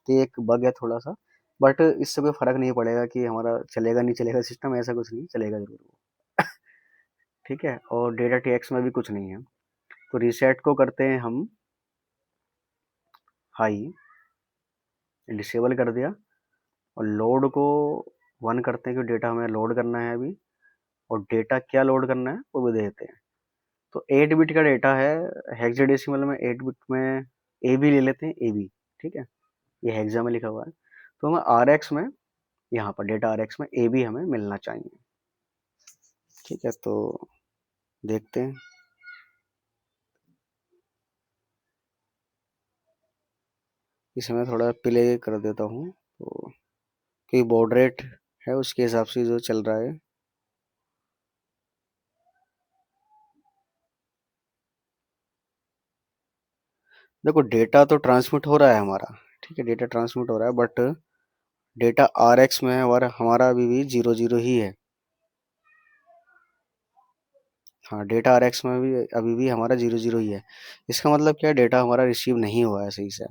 तो ये एक बग है थोड़ा सा, बट इससे कोई फर्क नहीं पड़ेगा कि हमारा चलेगा नहीं चलेगा सिस्टम, ऐसा कुछ नहीं, चलेगा जरूर वो। ठीक है। और डेटा टी एक्स में भी कुछ नहीं है, तो रीसेट को करते हैं हम हाई, डिसेबल कर दिया। और लोड को 1 करते हैं, क्योंकि डेटा हमें लोड करना है अभी। और डेटा क्या लोड करना है वो भी दे देते हैं। तो 8 बिट का डेटा है, हेक्साडेसिमल में 8 बिट में ए बी ले लेते हैं, ए बी, ठीक है, ये हेक्सा में लिखा हुआ है। तो हमें आर एक्स में, यहाँ पर डेटा आर एक्स में ए बी हमें मिलना चाहिए। ठीक है, तो देखते हैं। इसे मैं थोड़ा प्ले कर देता हूँ, तो कि बॉड रेट है उसके हिसाब से जो चल रहा है। देखो डेटा तो ट्रांसमिट हो रहा है हमारा, ठीक है, डेटा ट्रांसमिट हो रहा है, बट डेटा आर एक्स में हमारा हमारा अभी भी 0 0 ही है। हाँ डेटा आर एक्स में भी अभी भी हमारा 0 0 ही है। इसका मतलब क्या है, डेटा हमारा रिसीव नहीं हुआ है सही से।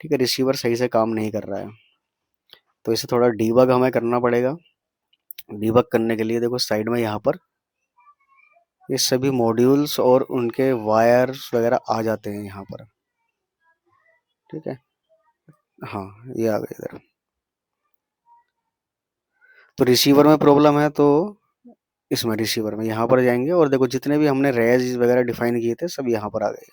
ठीक है, रिसीवर सही से काम नहीं कर रहा है। तो इसे थोड़ा डीबग हमें करना पड़ेगा। डीबग करने के लिए देखो साइड में यहाँ पर ये सभी मॉड्यूल्स और उनके वायर्स वगैरह आ जाते हैं यहाँ पर। ठीक है, हाँ ये आ गए इधर। तो रिसीवर में प्रॉब्लम है तो इसमें रिसीवर में यहाँ पर जाएंगे और देखो जितने भी हमने रेज वगैरह डिफाइन किए थे सब यहाँ पर आ गए।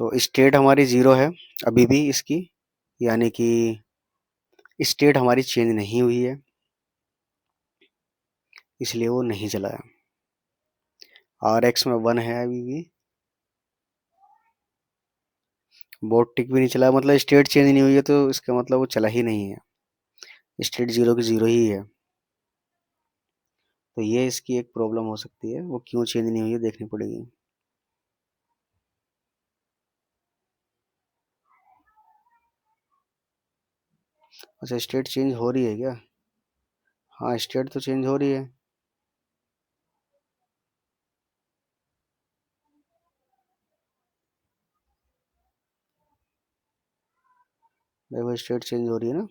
तो स्टेट हमारी ज़ीरो है अभी भी इसकी, यानी कि स्टेट हमारी चेंज नहीं हुई है, इसलिए वो नहीं चला है। आर एक्स में 1 है अभी भी, बोर्ड टिक भी नहीं चला है, मतलब स्टेट चेंज नहीं हुई है तो इसका मतलब वो चला ही नहीं है, स्टेट ज़ीरो की ज़ीरो ही है। तो ये इसकी एक प्रॉब्लम हो सकती है, वो क्यों चेंज नहीं हुई है देखनी पड़ेगी। अच्छा, स्टेट चेंज हो रही है क्या? हाँ स्टेट तो चेंज हो रही है। देखो स्टेट चेंज हो रही है ना।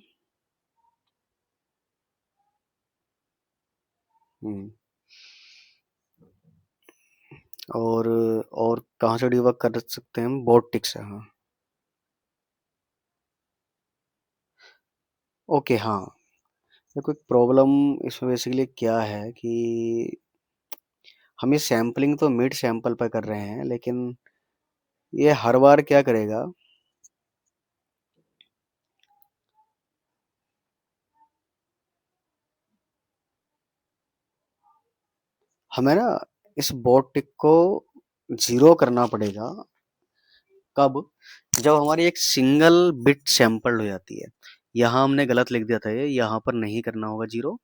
हम्म। और कहाँ से डिबग कर सकते हैं हम? बोर्ड टिक से, हाँ। ओके हाँ। देखो एक प्रॉब्लम इसमें बेसिकली क्या है कि हम ये सैम्पलिंग तो मिड सैंपल पर कर रहे हैं, लेकिन ये हर बार क्या करेगा, हमें ना इस बोर्ड टिक को जीरो करना पड़ेगा। कब? जब हमारी एक सिंगल बिट सैंपल हो जाती है। यहाँ हमने गलत लिख दिया था, ये यहाँ पर नहीं करना होगा जीरो,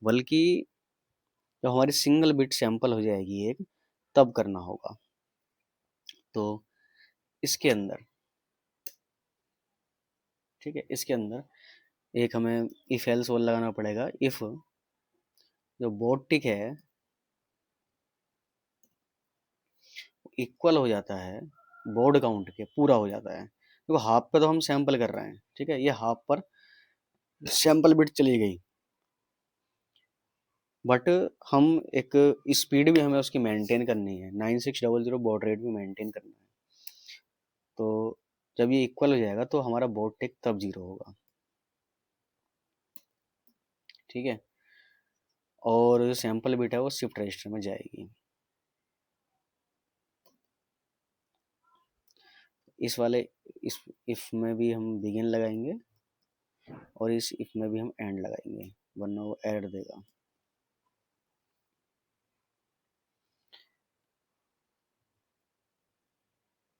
बल्कि जब हमारी सिंगल बिट सैंपल हो जाएगी एक, तब करना होगा। तो इसके अंदर, ठीक है, इसके अंदर एक हमें इफ एल्स वो लगाना पड़ेगा। इफ जो बोर्ड टिक है इक्वल हो जाता है बोर्ड काउंट के, पूरा हो जाता है, देखो हाफ पे तो हम सैंपल कर रहे हैं, ठीक है, ये हाफ पर सैंपल बिट चली गई, बट हम एक स्पीड भी हमें उसकी मेंटेन करनी है, 9600 बॉड रेट भी मेंटेन करना है। तो जब ये इक्वल हो जाएगा तो हमारा बोर्ड टिक तब जीरो होगा। ठीक है, और सैंपल बिट है वो शिफ्ट रजिस्टर में जाएगी। इस वाले इस इफ में भी हम बिगिन लगाएंगे और इस इफ में भी हम एंड लगाएंगे, वरना वो एरर देगा।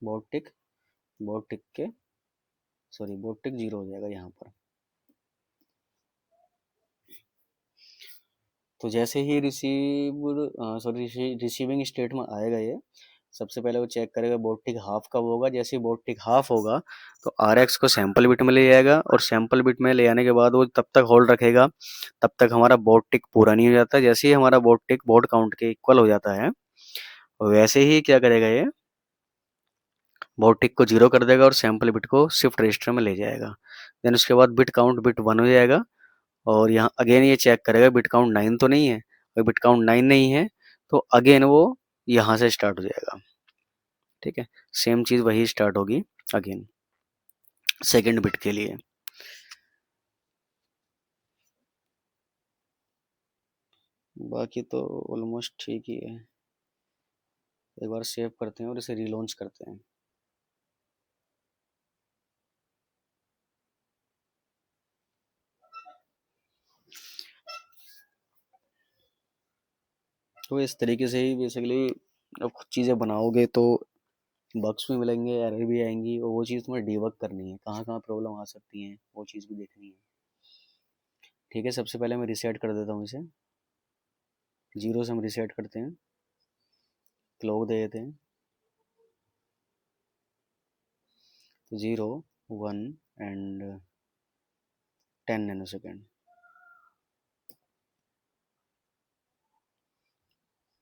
बोर्ड टिक, बोर्ड टिक के सॉरी बोर्ड टिक जीरो हो जाएगा यहाँ पर। तो जैसे ही रिसीविंग स्टेट में आएगा ये, सबसे पहले वो चेक करेगा बोर्ड टिक हाफ कब होगा। जैसे ही बोर्ड टिक हाफ होगा तो आर एक्स को सैंपल बिट में ले जाएगा, और सैंपल बिट में ले आने के बाद वो तब तक होल्ड रखेगा, तब तक हमारा बोर्ड टिक पूरा नहीं हो जाता। जैसे ही हमारा बोर्ड टिक बोर्ड काउंट के इक्वल हो जाता है, वैसे ही क्या करेगा ये, बोर्ड टिक को जीरो कर देगा और सैंपल बिट को शिफ्ट रजिस्टर में ले जाएगा। देन उसके बाद बिट काउंट बिट 1 हो जाएगा, और यहाँ अगेन ये चेक करेगा बिट काउंट 9 तो नहीं है। अगर बिट काउंट 9 नहीं है तो अगेन वो यहाँ से स्टार्ट हो जाएगा। ठीक है, सेम चीज़ वही स्टार्ट होगी अगेन सेकेंड बिट के लिए। बाकी तो ऑलमोस्ट ठीक ही है। एक बार सेव करते हैं और इसे रीलॉन्च करते हैं। तो इस तरीके से ही बेसिकली अब कुछ चीज़ें बनाओगे तो बग्स भी मिलेंगे, एरर भी आएंगी, और वो चीज़ तुम्हें डिबग करनी है, कहाँ कहाँ प्रॉब्लम आ सकती है वो चीज़ भी देखनी है। ठीक है, सबसे पहले मैं रिसेट कर देता हूँ इसे, जीरो से हम रिसेट करते हैं, क्लॉक दे देते हैं। तो 0 1 एंड 10 नैनो सेकेंड।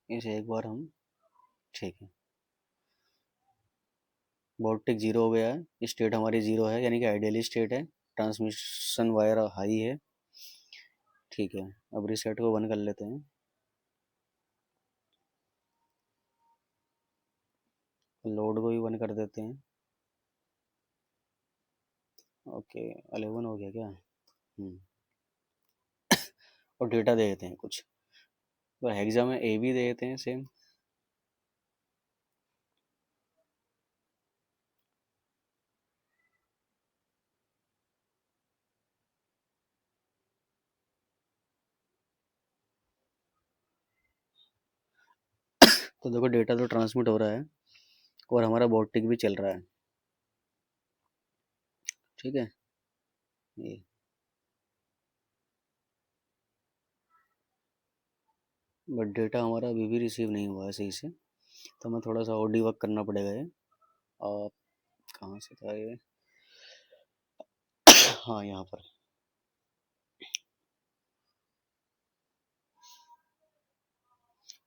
इसे एक बार हम, ठीक है, बोर्ड टिक जीरो हो गया है, स्टेट हमारी जीरो है, यानी कि आइडियली स्टेट है, ट्रांसमिशन वायर हाई है। ठीक है, अब रिसेट को 1 कर लेते हैं। लोड को भी 1 कर देते हैं। ओके, 11 हो गया क्या? और डेटा दे देते हैं कुछ, तो हेक्सा में ए भी दे देते हैं सेम। तो देखो डेटा तो ट्रांसमिट हो रहा है और हमारा बॉट टिक भी चल रहा है। ठीक है, ये बट डेटा हमारा अभी भी रिसीव नहीं हुआ है सही से, तो हमें थोड़ा सा और डिबग करना पड़ेगा ये। और कहाँ से था ये? हाँ, यहाँ पर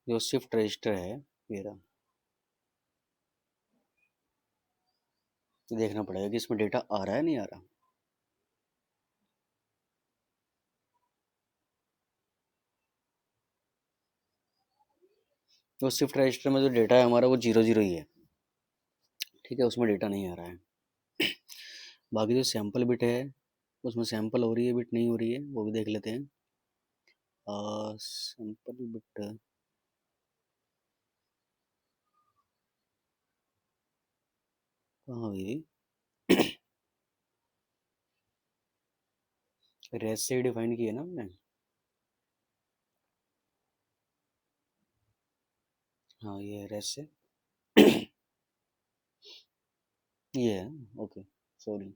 जो शिफ्ट रजिस्टर है ये रहा, तो देखना पड़ेगा कि इसमें डेटा आ रहा है नहीं आ रहा। तो शिफ्ट रजिस्टर में जो डेटा है हमारा वो 0 0 ही है। ठीक है, उसमें डेटा नहीं आ रहा है। बाकी जो सैंपल बिट है उसमें सैंपल हो रही है बिट नहीं हो रही है, वो भी देख लेते हैं। सैंपल बिट कहाँ हुई? रेस से डिफाइन किया ना हमने। हाँ, ये है रेस से। ये है। Okay, sorry.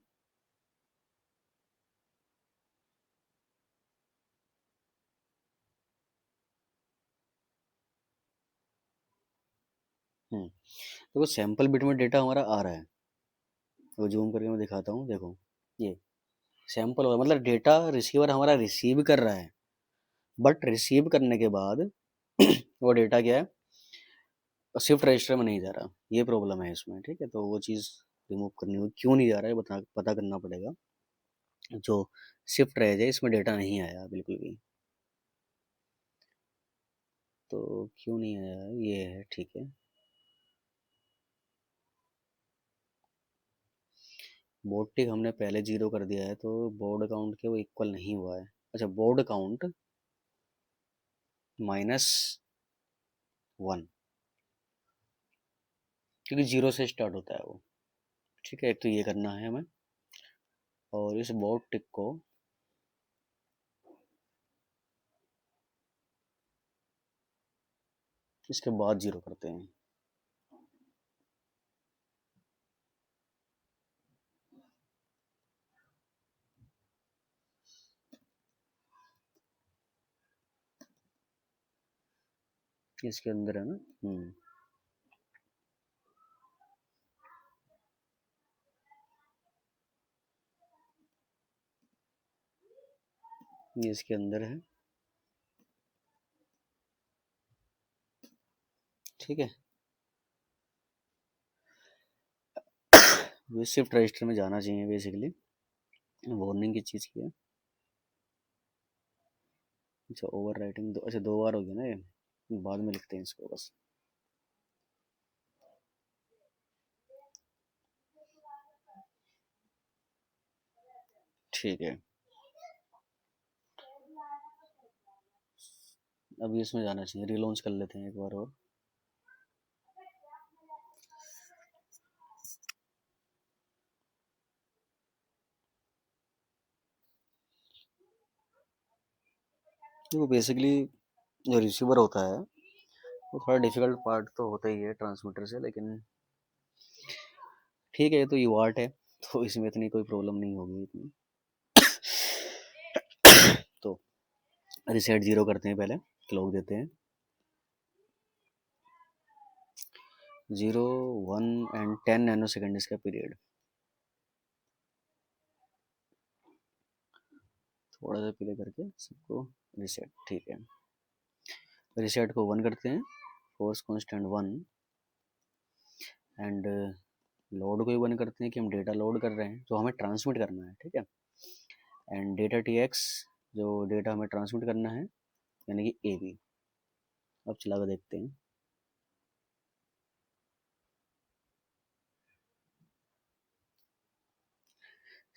देखो सैंपल बिट में डेटा हमारा आ रहा है, वो जूम करके मैं दिखाता हूँ, देखो ये सैंपल हो मतलब डेटा रिसीवर हमारा रिसीव कर रहा है, बट रिसीव करने के बाद वो डेटा क्या है, शिफ्ट रजिस्टर में नहीं जा रहा। ये प्रॉब्लम है इसमें। ठीक है, तो वो चीज़ रिमूव करनी होगी, क्यों नहीं जा रहा है पता करना पड़ेगा। जो शिफ्ट रह जाए इसमें डेटा नहीं आया बिल्कुल भी, तो क्यों नहीं आया ये है। ठीक है, बोर्ड टिक हमने पहले 0 कर दिया है, तो बोर्ड काउंट के वो इक्वल नहीं हुआ है। अच्छा, बोर्ड काउंट -1, क्योंकि 0 से स्टार्ट होता है वो। ठीक है, एक तो ये करना है हमें, और इस बोर्ड टिक को इसके बाद 0 करते हैं। इसके अंदर है ना। ये इसके अंदर है। ठीक है, ये शिफ्ट रजिस्टर में जाना चाहिए बेसिकली। वार्निंग की चीज़ की है। अच्छा, ओवर राइटिंग अच्छा 2 बार हो गया ना ये, बाद में लिखते हैं इसको बस। ठीक है, अभी इसमें जाना चाहिए, रिलॉन्च कर लेते हैं एक बार और। देखो बेसिकली जो रिसीवर होता है वो थोड़ा डिफिकल्ट पार्ट तो होता ही है ट्रांसमीटर से, लेकिन ठीक है, ये तो यूआर्ट है, तो इसमें इतनी कोई प्रॉब्लम नहीं होगी इतनी। तो रिसेट 0 करते हैं पहले, क्लॉक देते हैं 0 1 एंड 10 नैनो सेकेंड इसका पीरियड। थोड़ा सा प्ले करके सबको रिसेट। ठीक है, रिसेट को 1 करते हैं, फोर्स कांस्टेंट 1, एंड लोड को भी 1 करते हैं कि हम डेटा लोड कर रहे हैं जो हमें ट्रांसमिट करना है। ठीक है, एंड डेटा टीएक्स जो डेटा हमें ट्रांसमिट करना है, यानी कि ए बी। अब चला कर देखते हैं।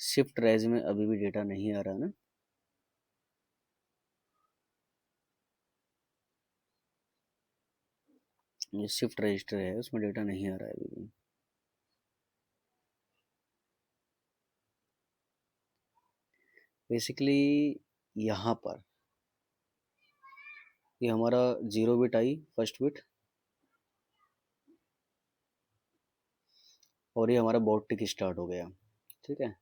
शिफ्ट रेज में अभी भी डेटा नहीं आ रहा ना। ये शिफ्ट रजिस्टर है, उसमें डेटा नहीं आ रहा है अभी भी। बेसिकली यहाँ पर ये हमारा 0 बिट आई, फर्स्ट बिट, और ये हमारा बॉट टिक स्टार्ट हो गया। ठीक है,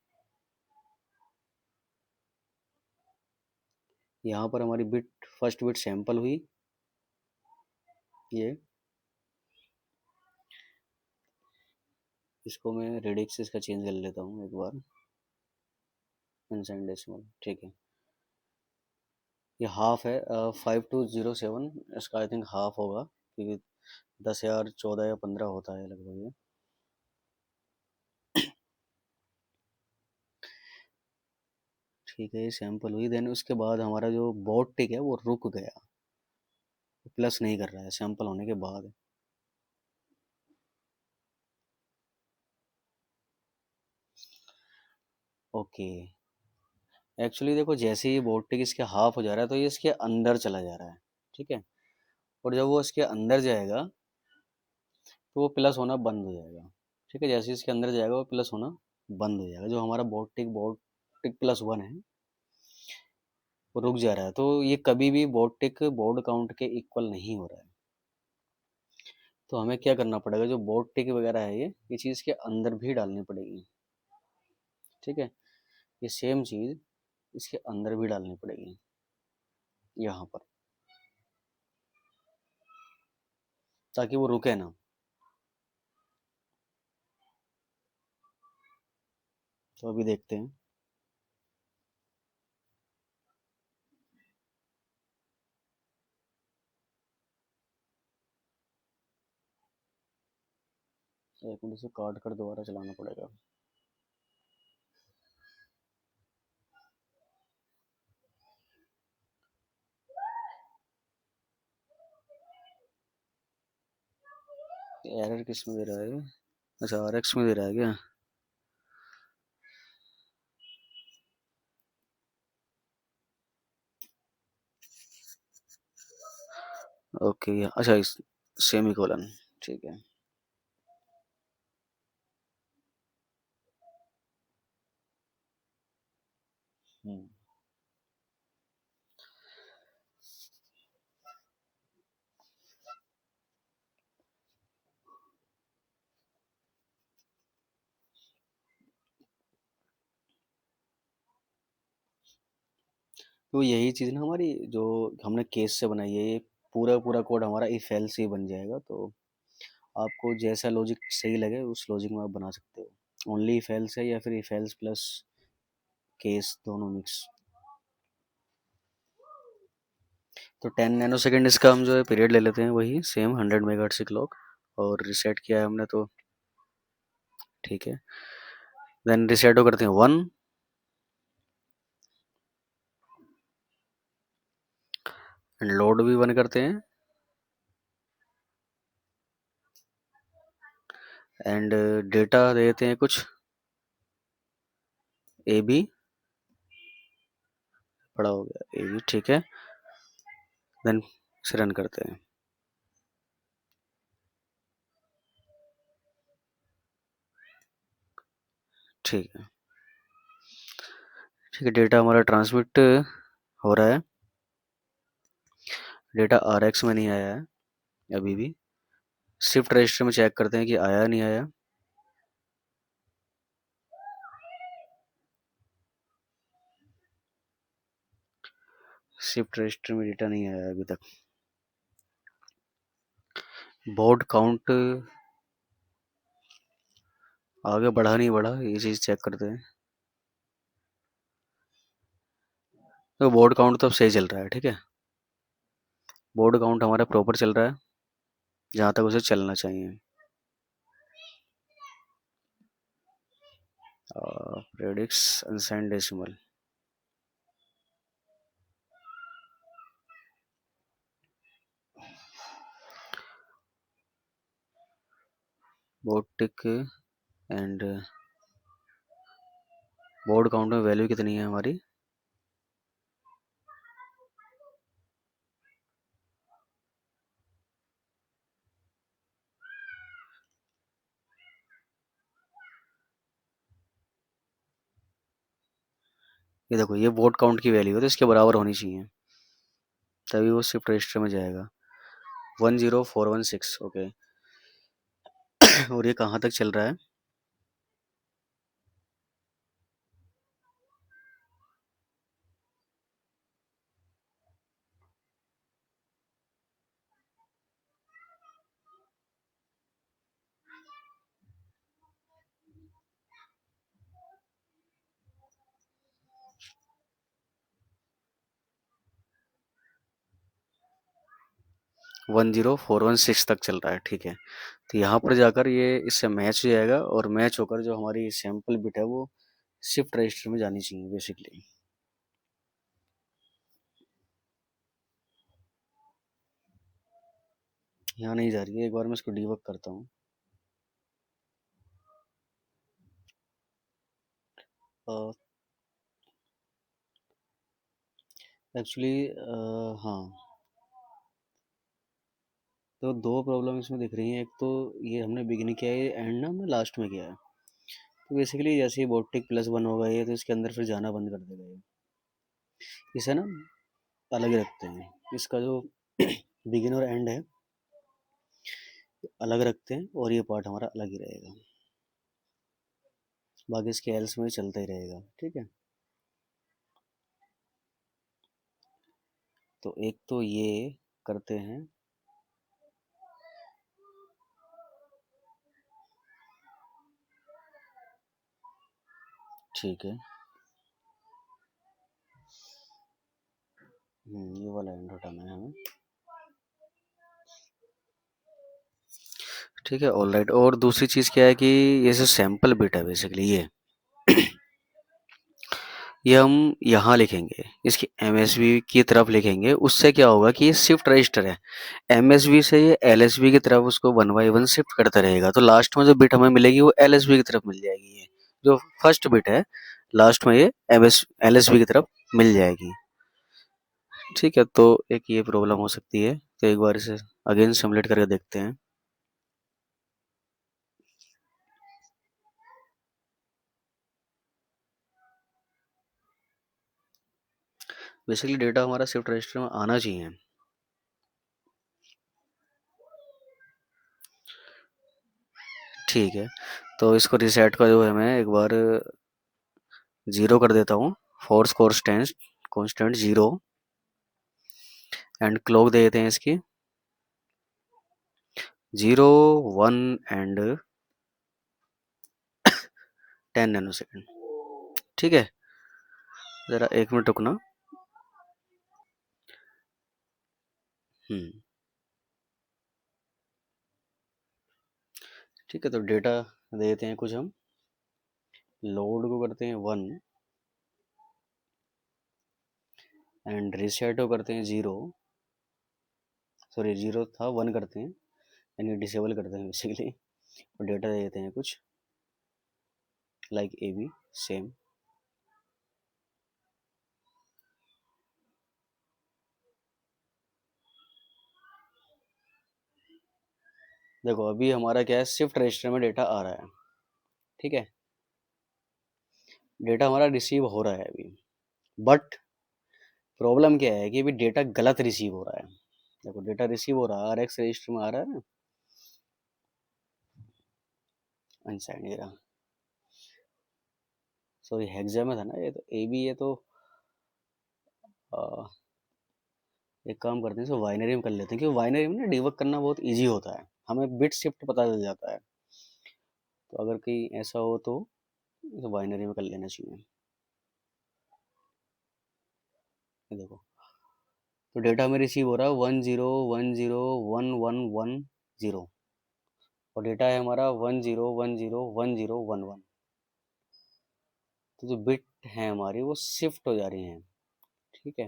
यहाँ पर हमारी बिट, फर्स्ट बिट सैंपल हुई, ये इसको मैं रेडिक्स इसका चेंज कर लेता हूँ एक बार, अनसाइंड डेसिमल। ठीक है, ये हाफ है, 5207, इसका आई थिंक हाफ होगा, क्योंकि 10,000 14 या 15 होता है लगभग ये। ठीक है, ये सैंपल हुई, देन उसके बाद हमारा जो बॉट टिक है वो रुक गया, प्लस नहीं कर रहा है सैंपल होने के बाद। ओके, एक्चुअली देखो, जैसे ही बॉट टिक इसके हाफ हो जा रहा है तो ये इसके अंदर चला जा रहा है। ठीक है, और जब वो इसके अंदर जाएगा तो वो प्लस होना बंद हो जाएगा। ठीक है, जैसे ही इसके अंदर जाएगा वो प्लस होना बंद हो जाएगा। जो हमारा बॉट टिक +1 है वो रुक जा रहा है, तो ये कभी भी बॉट टिक बोर्ड काउंट के इक्वल नहीं हो रहा है। तो हमें क्या करना पड़ेगा, जो बोर्ड टिक वगैरह है ये चीज़ के अंदर भी डालनी पड़ेगी। ठीक है, ये सेम चीज़ इसके अंदर भी डालनी पड़ेगी यहाँ पर, ताकि वो रुके ना। तो अभी देखते हैं। एक मिनट, इसे काट कर दोबारा चलाना पड़ेगा। एरर किस में दे रहा है? अच्छा, RX में दे रहा है क्या? ओके, अच्छा, इस सेमी कोलन। ठीक है। हम्म। तो यही चीज़ ना हमारी, जो हमने केस से बनाई है, ये पूरा पूरा कोड हमारा इफ एल्स ही बन जाएगा। तो आपको जैसा लॉजिक सही लगे उस लॉजिक में आप बना सकते हो। ओनली इफ एल्स है या फिर इफ एल्स प्लस केस, दोनों मिक्स। तो 10 नैनो सेकेंड इसका हम जो है पीरियड ले लेते हैं, वही सेम 100 मेगाहर्ट्ज़ की क्लॉक, और रिसेट किया है हमने तो। ठीक है, देन रिसेट को करते हैं 1, एंड लोड भी 1 करते हैं, एंड डेटा दे देते हैं कुछ ए बी, बड़ा हो गया ए बी। ठीक है, देन से रन करते हैं। ठीक है, ठीक है, डेटा हमारा ट्रांसमिट हो रहा है। डेटा RX में नहीं आया है अभी भी। शिफ्ट रजिस्टर में चेक करते हैं कि आया नहीं आया। शिफ्ट रजिस्टर में डेटा नहीं आया अभी तक। बोर्ड काउंट आगे बढ़ा नहीं बढ़ा, ये चीज़ चेक करते हैं। तो बोर्ड काउंट तो अब सही चल रहा है। ठीक है, बोर्ड काउंट हमारा प्रॉपर चल रहा है, जहाँ तक उसे चलना चाहिए। Radix unsigned decimal. Board tick and board count में वैल्यू कितनी है हमारी? ये देखो, ये बोर्ड काउंट की वैल्यू है तो इसके बराबर होनी चाहिए, तभी वो शिफ्ट रजिस्टर में जाएगा। 10416, ओके। और ये कहाँ तक चल रहा है? 10416 तक चल रहा है, ठीक है। तो यहाँ पर जाकर ये इससे मैच हो जाएगा, और मैच होकर जो हमारी सैंपल बिट है वो शिफ्ट रजिस्टर में जानी चाहिए बेसिकली। यहाँ नहीं जा रही है, एक बार मैं इसको डीबग करता हूँ। एक्चुअली हाँ, तो दो प्रॉब्लम इसमें दिख रही हैं। एक तो ये हमने बिगिनिंग किया है, एंड ना हमने लास्ट में किया है। तो बेसिकली जैसे ही बोटिक प्लस वन होगा ये, तो इसके अंदर फिर जाना बंद कर देगा ये। इसे ना अलग रखते हैं, इसका जो बिगिन और एंड है अलग रखते हैं, और ये पार्ट हमारा अलग ही रहेगा। बाकी इसके एल्स में चलता ही रहेगा, ठीक है। तो एक तो ये करते हैं, ठीक है। ये वाला एंड हटाना है हमें, ठीक है। All right. और दूसरी चीज़ क्या है कि ये जो सैंपल बिट है बेसिकली ये हम यहाँ लिखेंगे, इसकी एमएसबी की तरफ लिखेंगे। उससे क्या होगा कि ये शिफ्ट रजिस्टर है, एमएसबी से ये एलएसबी की तरफ उसको 1 बाय 1 शिफ्ट करता रहेगा। तो लास्ट में जो बिट हमें मिलेगी वो एलएसबी की तरफ मिल जाएगी। ये जो फर्स्ट बिट है लास्ट में ये एलएसबी की तरफ मिल जाएगी, ठीक है। तो एक ये प्रॉब्लम हो सकती है, तो एक बार इसे अगेन सिमुलेट करके देखते हैं। बेसिकली डेटा हमारा शिफ्ट रजिस्टर में आना चाहिए, ठीक है। तो इसको रिसेट का जो है मैं एक बार 0 कर देता हूँ, force constant constant 0, and clock दे देते हैं इसकी 0, 1 एंड 10 नैनो सेकेंड, ठीक है। ज़रा एक मिनट रुकना। हम्म ठीक है, तो डेटा दे देते हैं कुछ हम। लोड को करते हैं 1, एंड रिसेट को करते हैं 0, सॉरी 0 था, 1 करते हैं, यानी डिसेबल करते हैं बेसिकली। और डेटा दे देते हैं कुछ लाइक ए बी, सेम। देखो अभी हमारा क्या है, शिफ्ट रजिस्टर में डेटा आ रहा है, ठीक है। डेटा हमारा रिसीव हो रहा है अभी, बट प्रॉब्लम क्या है कि अभी डेटा गलत रिसीव हो रहा है। देखो डेटा रिसीव हो रहा है, RX रजिस्टर में आ रहा है ना, अनसाइंड ये रहा, सॉरी हेक्सा में था ना ये, तो ए बी है। तो एक काम करते हैं, इसको वाइनरी में कर लेते हैं, क्योंकि वाइनरी में ना डिबग करना बहुत इजी होता है, हमें बिट शिफ्ट पता चल जाता है। तो अगर कहीं ऐसा हो तो इसे वाइनरी में कर लेना चाहिए। ये देखो, तो डेटा हमें रिसीव हो रहा है 10101110, और डेटा है हमारा 10101011। तो जो बिट है हमारी वो शिफ्ट हो जा रही हैं, ठीक है।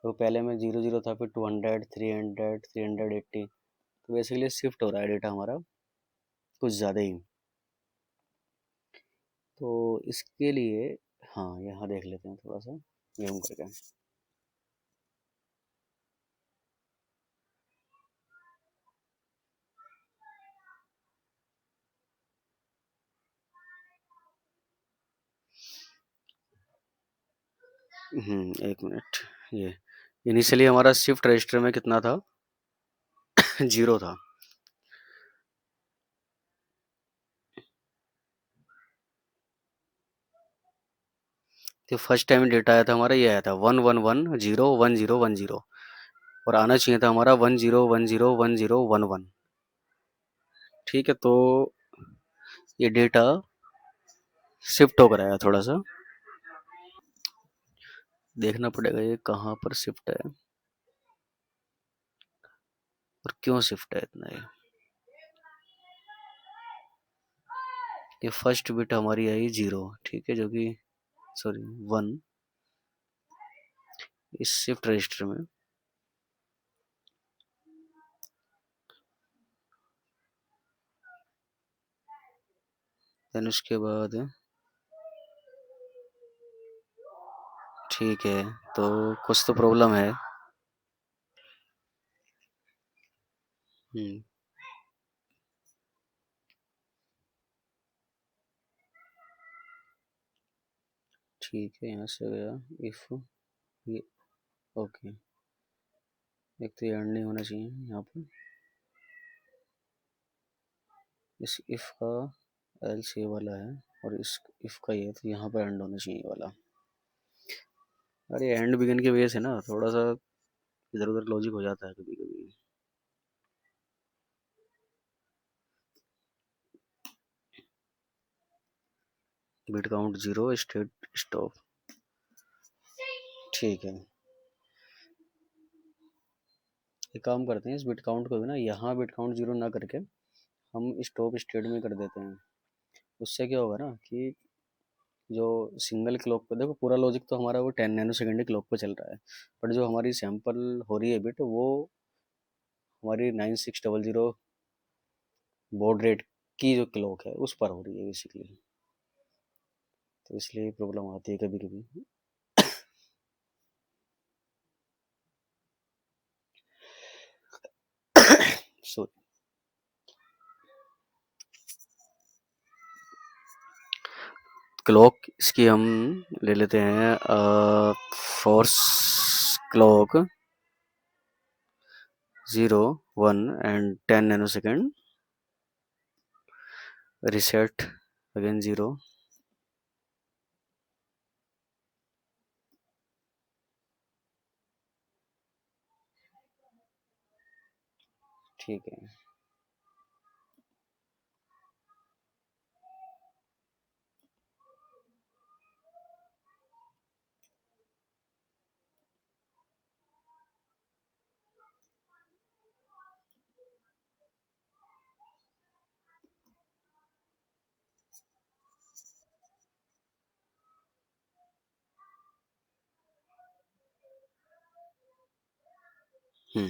तो पहले में 00 था, फिर 200, 300, 380। तो बेसिकली शिफ्ट हो रहा है डेटा हमारा कुछ ज़्यादा ही। तो इसके लिए हाँ यहाँ देख लेते हैं थोड़ा सा जूम करके। एक मिनट। ये इनिशियली हमारा शिफ्ट रजिस्टर में कितना था? 0 था। तो फर्स्ट टाइम डेटा आया था हमारा, ये आया था 1110101 और आना चाहिए था हमारा 10101011। ठीक है, तो ये डेटा शिफ्ट होकर आया थोड़ा सा। देखना पड़ेगा ये कहाँ पर शिफ्ट है और क्यों शिफ्ट है इतना। ये फर्स्ट बिट हमारी आई 0, ठीक है, जो कि सॉरी 1 इस शिफ्ट रजिस्टर में। देन उसके बाद ठीक है, तो कुछ तो प्रॉब्लम है। हम्म ठीक है, यहाँ से गया इफ ये। ओके, एक तो ये एंड नहीं होना चाहिए यहाँ पर इस इफ का। एल्स ये वाला है और इस इफ का ये, तो यहाँ पर एंड होना चाहिए ये वाला। अरे एंड बिगिन की वजह से ना थोड़ा सा इधर उधर लॉजिक हो जाता है कभी कभी। Bit count 0 state stop. ठीक है, एक काम करते हैं, इस बिट काउंट को भी ना यहाँ बिट काउंट 0 ना करके हम स्टॉप स्टेट में कर देते हैं। उससे क्या होगा ना कि जो सिंगल क्लॉक पे देखो, पूरा लॉजिक तो हमारा वो 10 नैनो सेकेंड क्लॉक पे चल रहा है, बट जो हमारी सैंपल हो रही है बिट, वो हमारी 9600 बॉड रेट की जो क्लॉक है उस पर हो रही है बेसिकली। तो इसलिए प्रॉब्लम आती है कभी कभी। सो क्लॉक इसकी हम ले लेते हैं force clock 0 1 and 10 nano second. Reset again 0। ठीक है। हम्म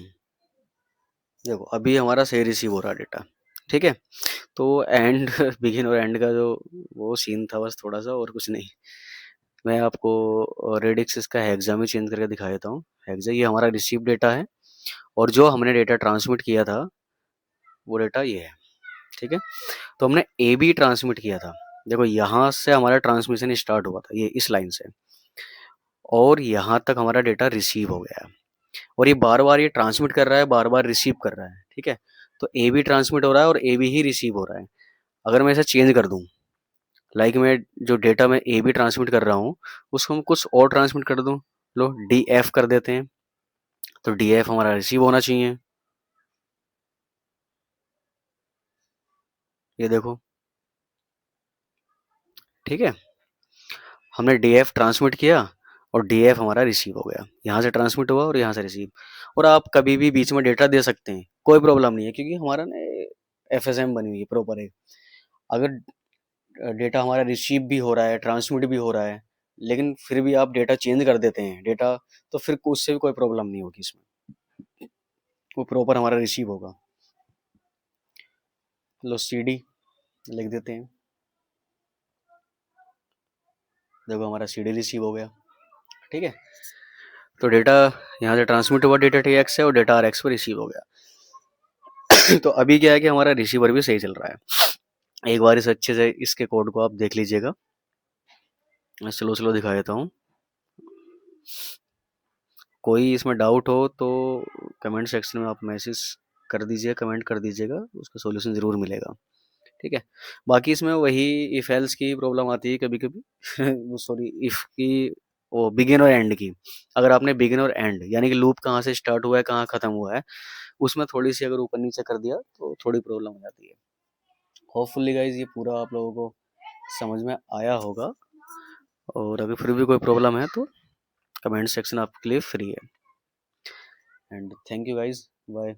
देखो अभी हमारा सही रिसीव हो रहा है डेटा। ठीक है, तो एंड बिगिन और एंड का जो वो सीन था बस थोड़ा सा, और कुछ नहीं। मैं आपको रेडिक्स इसका हेक्सा में चेंज करके दिखा देता हूँ। हेक्सा ये हमारा रिसीव डेटा है और जो हमने डेटा ट्रांसमिट किया था वो डेटा ये है। ठीक है, तो हमने ए बी ट्रांसमिट किया था। देखो यहाँ से हमारा ट्रांसमिशन स्टार्ट हुआ था, ये इस लाइन से, और यहाँ तक हमारा डेटा रिसीव हो गया है। और ये बार बार ये ट्रांसमिट कर रहा है, बार बार रिसीव कर रहा है। ठीक है, तो ए बी ट्रांसमिट हो रहा है और ए बी ही रिसीव हो रहा है। अगर मैं इसे चेंज कर दूं, लाइक मैं जो डेटा मैं ए बी ट्रांसमिट कर रहा हूँ उसको हम कुछ और ट्रांसमिट कर दूं, लो डी एफ कर देते हैं, तो डी एफ हमारा रिसीव होना चाहिए। ये देखो, ठीक है, हमने डी एफ ट्रांसमिट किया और डी एफ हमारा रिसीव हो गया। यहाँ से ट्रांसमिट हुआ और यहाँ से रिसीव। और आप कभी भी बीच में डेटा दे सकते हैं, कोई प्रॉब्लम नहीं है, क्योंकि हमारा ना एफ एस एम बनी हुई है प्रॉपर है। अगर डेटा हमारा रिसीव भी हो रहा है, ट्रांसमिट भी हो रहा है, लेकिन फिर भी आप डेटा चेंज कर देते हैं डेटा, तो फिर उससे भी कोई प्रॉब्लम नहीं होगी इसमें, वो प्रॉपर हमारा रिसीव होगा। लो सी डी लिख देते हैं। देखो हमारा CD रिसीव हो गया, ठीक है। तो डेटा यहाँ से ट्रांसमिट हुआ डेटा TX से, और डेटा RX पर रिसीव हो गया। तो अभी क्या है कि हमारा रिसीवर भी सही चल रहा है। एक बार इस अच्छे से इसके कोड को आप देख लीजिएगा। मैं स्लो स्लो दिखा देता हूँ। कोई इसमें डाउट हो तो कमेंट सेक्शन में आप मैसेज कर दीजिए, कमेंट कर दीजिएगा, उसका सॉल्यूशन ज़रूर मिलेगा, ठीक है। बाकी इसमें वही इफ एल्स की प्रॉब्लम आती है कभी कभी। वो सॉरी, इफ की, वो बिगिन और एंड की। अगर आपने बिगिन और एंड यानी कि लूप कहाँ से स्टार्ट हुआ है कहाँ ख़त्म हुआ है, उसमें थोड़ी सी अगर ऊपर नीचे कर दिया तो थोड़ी प्रॉब्लम हो जाती है। होपफुली गाइज ये पूरा आप लोगों को समझ में आया होगा, और अगर फिर भी कोई प्रॉब्लम है तो कमेंट सेक्शन आपके लिए फ्री है। And thank you guys, bye.